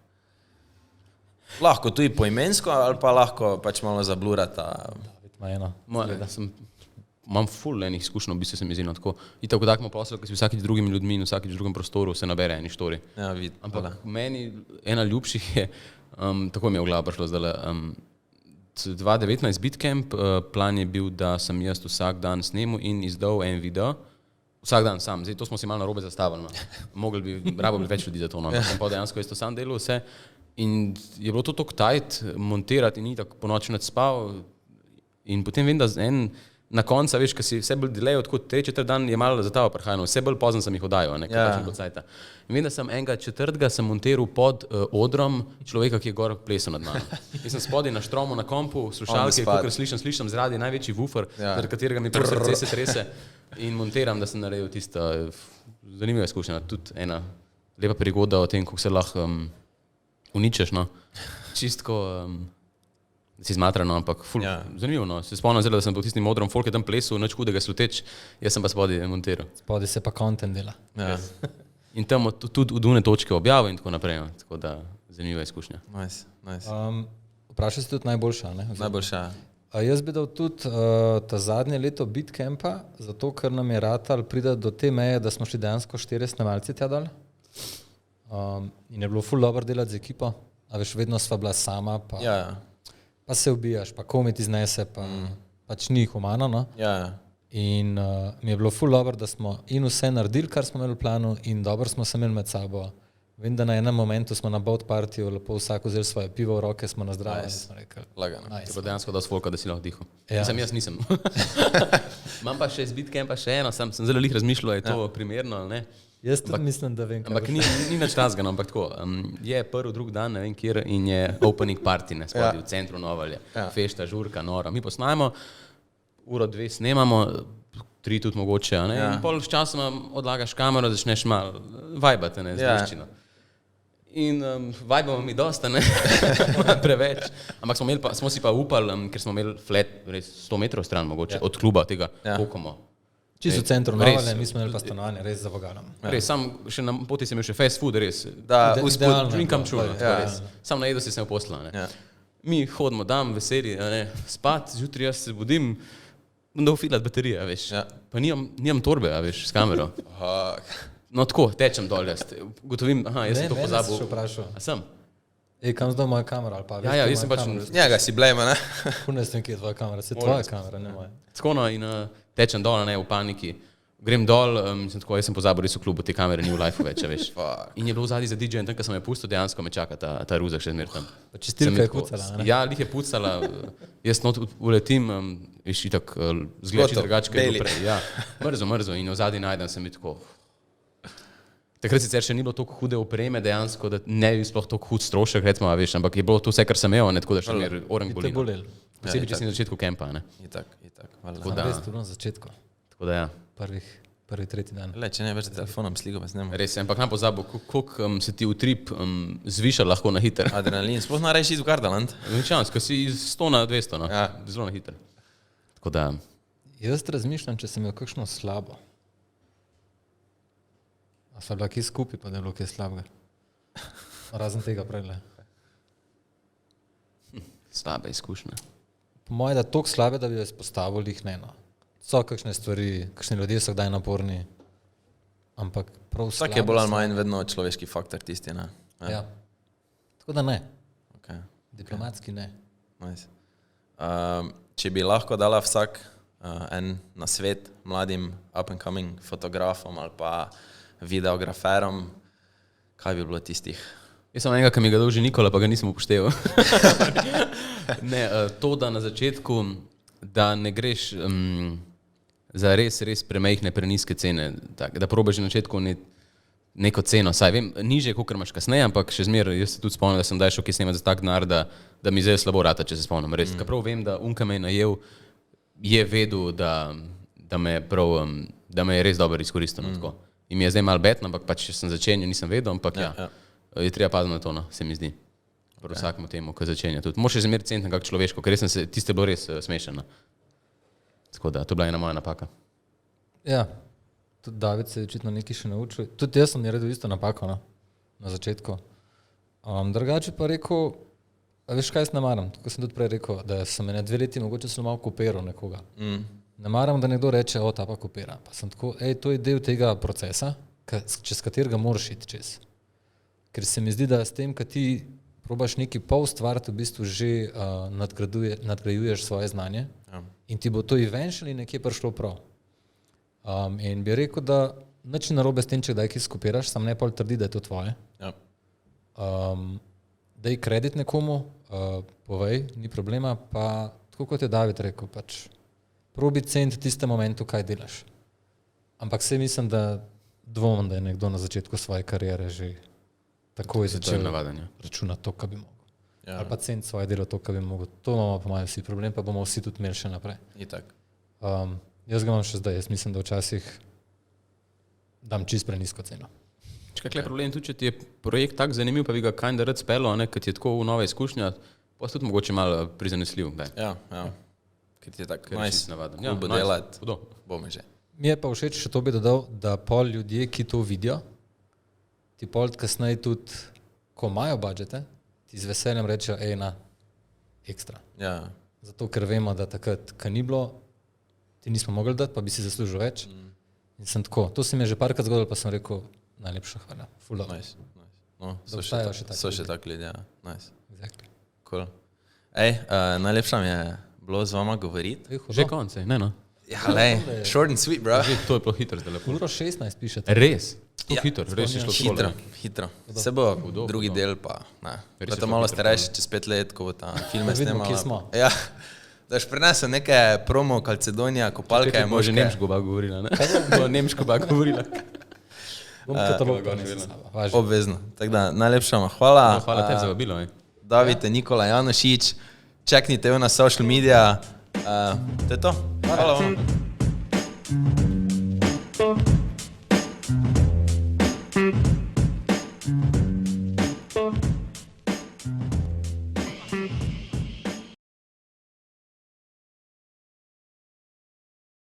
Lahko tudi poimensko, ali pa lahko pač malo zablurata. Ma eno. Imam full enih izkušnjo, v bistvu se mi zdi, no, tako. Itak, ko takmo posel, ki si vsakič z drugimi ljudmi in vsakič v drugem prostoru se nabere eni štori. Ja, vid, Ampak meni ena ljubših je, tako mi je v glavo prišlo zdaj, 2019 Bitcamp, plan je bil, da sem jaz vsak dan snemal in izdal en video, vsak dan sam, zdaj to smo si malo narobe zastavili, no. Rabo bi več ljudi za to, no. Sem pa dejansko jaz to sam delal vse in je bilo to tako tajt montirati in ni tako po noči nad spal in potem vem, da na konca, veš, ko si vse bolj delajo, tako 3-4 dan je malo za tavo prihajano, vse bolj pozno sem jih oddajal, ne, pač ni bilo cajta. In vem, da sem enega 4. sem montiral pod odrom človeka, ki je gor plesal nad mano. In sem spodaj na štromu, na kompu, slušalke, kakor slišam zradi največji woofer, zaradi katerega mi prvo srce se trese in montiram, da sem naredil tisto zanimiva izkušnja, tudi ena lepa prigoda o tem, kako se lahko uničeš, no. Čistko si zmatrano, ampak ful, zanimivo, no. Se spomnim zelo, da sem bil tistim modrom folk je tam plesal, nič hudega sluteč, jaz sem pa spodaj montiral. Spodaj se pa content dela. Ja. In tam tudi v dune točke objavil in tako naprej, no. Tako da zanimiva izkušnja. Nice. Vprašaj si tudi najboljša, ne? Najboljša. Jaz bi dal tudi ta zadnje leto Bitcampa, zato ker nam je ratal priti do te meje, da smo šli dejansko 4 snemalci tja dol. In je bilo ful dobro delati z ekipo, a veš, vedno sva bila sama, pa se ubijaš, pa komi ti znese, pa pač ni humano, no? Ja. In mi je bilo ful dobro, da smo in vse naredili, kar smo imeli v planu in dobro smo se imeli med sabo. Vem, da na enem momentu smo na boat partiju lepo vsako vzeli svoje pivo v roke, smo nazdravili. Lagano. Je pa dejansko dosti folka, da si lahko dihal. Ja. Jaz nisem. Imam pa še iz Bitcampa še eno, sem zelo lih razmišljal, je to primerno ali ne. Jaz tudi mislim, da vem, kaj ampak ni nič razgano, ampak tako. Je prvi, drugi dan, ne vem kjer, in je opening party, ne, spodaj v centru Novalje. Fešta, žurka, nora. Mi posnajamo, 1-2 snemamo, 3 tudi mogoče, ne. In pol s časom odlagaš kamero, začneš malo vibati, ne, z liščino. In vibamo mi dosta, ne, preveč. Ampak smo si pa upali, ker smo imeli flat, res 100 metrov stran mogoče, od kluba tega Kokomo. Čisto v centru Novalje, mi smo imeli pa stanovanje, res za vogalom. Res, sam še na poti sem imel še fast food, res. Da, dream come true, res. Sam najedel si sem poslal, ne. Mi hodimo dan, veseli, ne, spat, zjutraj jaz se budim, bom dal filat baterije, veš. Pa nimam torbe, veš, s kamero. No tako, tečem dol jaz. Gotovim, jaz sem to pozabil. Ne, mene si še vprašal. A sem? Kam zdaj moja kamera, ali pa veš, jaz sem pač... Njega si blejma, ne? Kune sem, kje je tvoja kamera, se tvoja kamera, ne moja. Tako no, in tečem dol, ne, v paniki. Grem dol, jaz sem pozabil res v klubu, te kamere ni v life več, veš. In je bilo zadnji za DJ, in tam, ko sem je pustil, dejansko me čaka ta ruzak še zmer tam. Pa čistilka je pucala, ne? Ja, lih je pucala, jaz not uletim, veš, itak zgleda drugače, kaj je bilo prej. Ja, mrzo, in v zadnji najdem sem tako. Takrat sicer še ni bilo toliko hude opreme dejansko, da ne bi sploh toliko hud strošek, recimo, veš, ampak je bilo to vse, kar sem imel, ne, tako da še mir orang bolil. Posebej, če si na začetku kempa, ne. Itak. Sam res to bilo na začetku. Tako da ja. Prvi, tretji dan. Le, če ne več telefonom sliko, pa snemam. Res, ampak nam pozabil, koliko se ti utrip zviša lahko na hiter. Adrenalin, sploh nareš iz Gardaland. Ničans, ko si iz 100 na 200, no. Zelo na hiter. Tako da... Jaz razmišljam, če sem imel kakšno slabo. A so bila kje skupaj, pa da je bilo kje slabega. Razen tega prele. Slabe izkušnje. Po moje, da toliko slabe, da bi jo izpostavil, jih ne, no. So kakšne stvari, kakšni ljudje so kdaj naporni, ampak prav slabe. Tak je bolj ali manj vedno človeški faktor tisti, ne? Ja. Tako da ne. Okay. Diplomatski ne. Nice. Če bi lahko dala vsak en nasvet mladim up and coming fotografom ali pa videograferom, kaj bi bilo tistih? Jaz sem enega, ki mi ga dolži Nikola, pa ga nisem upošteval. Ne, to, da na začetku, da ne greš za res premejhne, preniske cene, tak, da probaš na začetku neko ceno, saj vem, nižje, kakor imaš kasneje, ampak še zmer, jaz se tudi spomnim, da sem daj šel kje snemati za tak denar, da mi zdaj slabo rata, če se spomnim, res. Prav vem, da unka me je najel, je vedel, da me je res dobro izkoristil, tako. In mi je zdaj malo betno, ampak pač sem začenjal, nisem vedel, ampak je treba padati na to, no, se mi zdi. Prav vsakemu temu, ko začenja tudi. Moš je zmer ceniti nekako človeško, ker tiste je bilo res smešeno. Tako da, to je bila ena moja napaka. Ja, tudi David se je očitno nekaj še naučil. Tudi jaz sem naredil isto napako, no, na začetku. Drugače pa rekel, A veš, kaj jaz ne maram? Tako sem tudi prej rekel, da sem ene 2 leti mogoče sem malo kopiral nekoga. Ne maram, da nekdo reče, o, ta pa kopira. Pa sem tako, to je del tega procesa, čez katerega moraš iti čez. Ker se mi zdi, da s tem, kad ti probaš neki pol stvariti, v bistvu že nadgrajuješ svoje znanje in ti bo to eventually nekje prišlo prav. In bi rekel, da nič ni narobe s tem, če kdaj kaj skopiraš, sam ne pol trdi, da je to tvoje. Ja. Daj kredit nekomu, povej, ni problema, pa tako kot je David rekel, pač probi ceniti tiste momentu, kaj delaš. Ampak se mislim, da dvomim, da je nekdo na začetku svoje kariere že takoj začel računati to, kar bi mogel. Ja. Ali pa ceniti svoje delo to, kar bi mogel. To imamo po mojem vsi problem, pa bomo vsi tudi imeli še naprej. Itak. Jaz ga imam še zdaj, jaz mislim, da včasih dam čist prenisko ceno. Kaj je problem tudi, če ti je projekt tak zanimiv, pa bi ga kinda rad spelo, ker ti je tako v nove izkušnje, pa si tudi mogoče malo prizanesljiv. Ja. Ker ti je tako nice, navaden. Cool bo delati, bomo že. Mi je pa všeč, še to bi dodal, da pol ljudje, ki to vidijo, ti pol kasneje tudi, ko imajo budžete, ti z veseljem rečejo, ekstra. Ja. Zato, ker vemo, da takrat, ko ni bilo, ti nismo mogli dati, pa bi si zaslužil več. In sem tako, to se mi je že parkrat zgodilo, pa sem rekel, najlepša hvala. Nice. No, so še tak ljudje, ja. Nice. Exactly. Cool. Najlepša mi je bilo z vama govoriti. Že konc, ne no? Ja, short and sweet, bro. To je bilo hitro zdaj lepo. 1:16 pišete. Res? Hitro, res je šlo Hitro. Se bo drugi del pa, ne. Da to malo starejši, čez 5 let, ko bo ta filme vidimo, snemala. kje smo. Ja. Da još prinesel neke promo Kalcedonija, kopalke je možda nemško ba govorila, ne? Bo nemško ba govorila. Bom katalog prinesel. Obvezno. Tako da, najlepša vam hvala. Hvala tebi za vabilo. Davite Nikola Janošič, čeknite jo na social media. To je to. Hvala vam.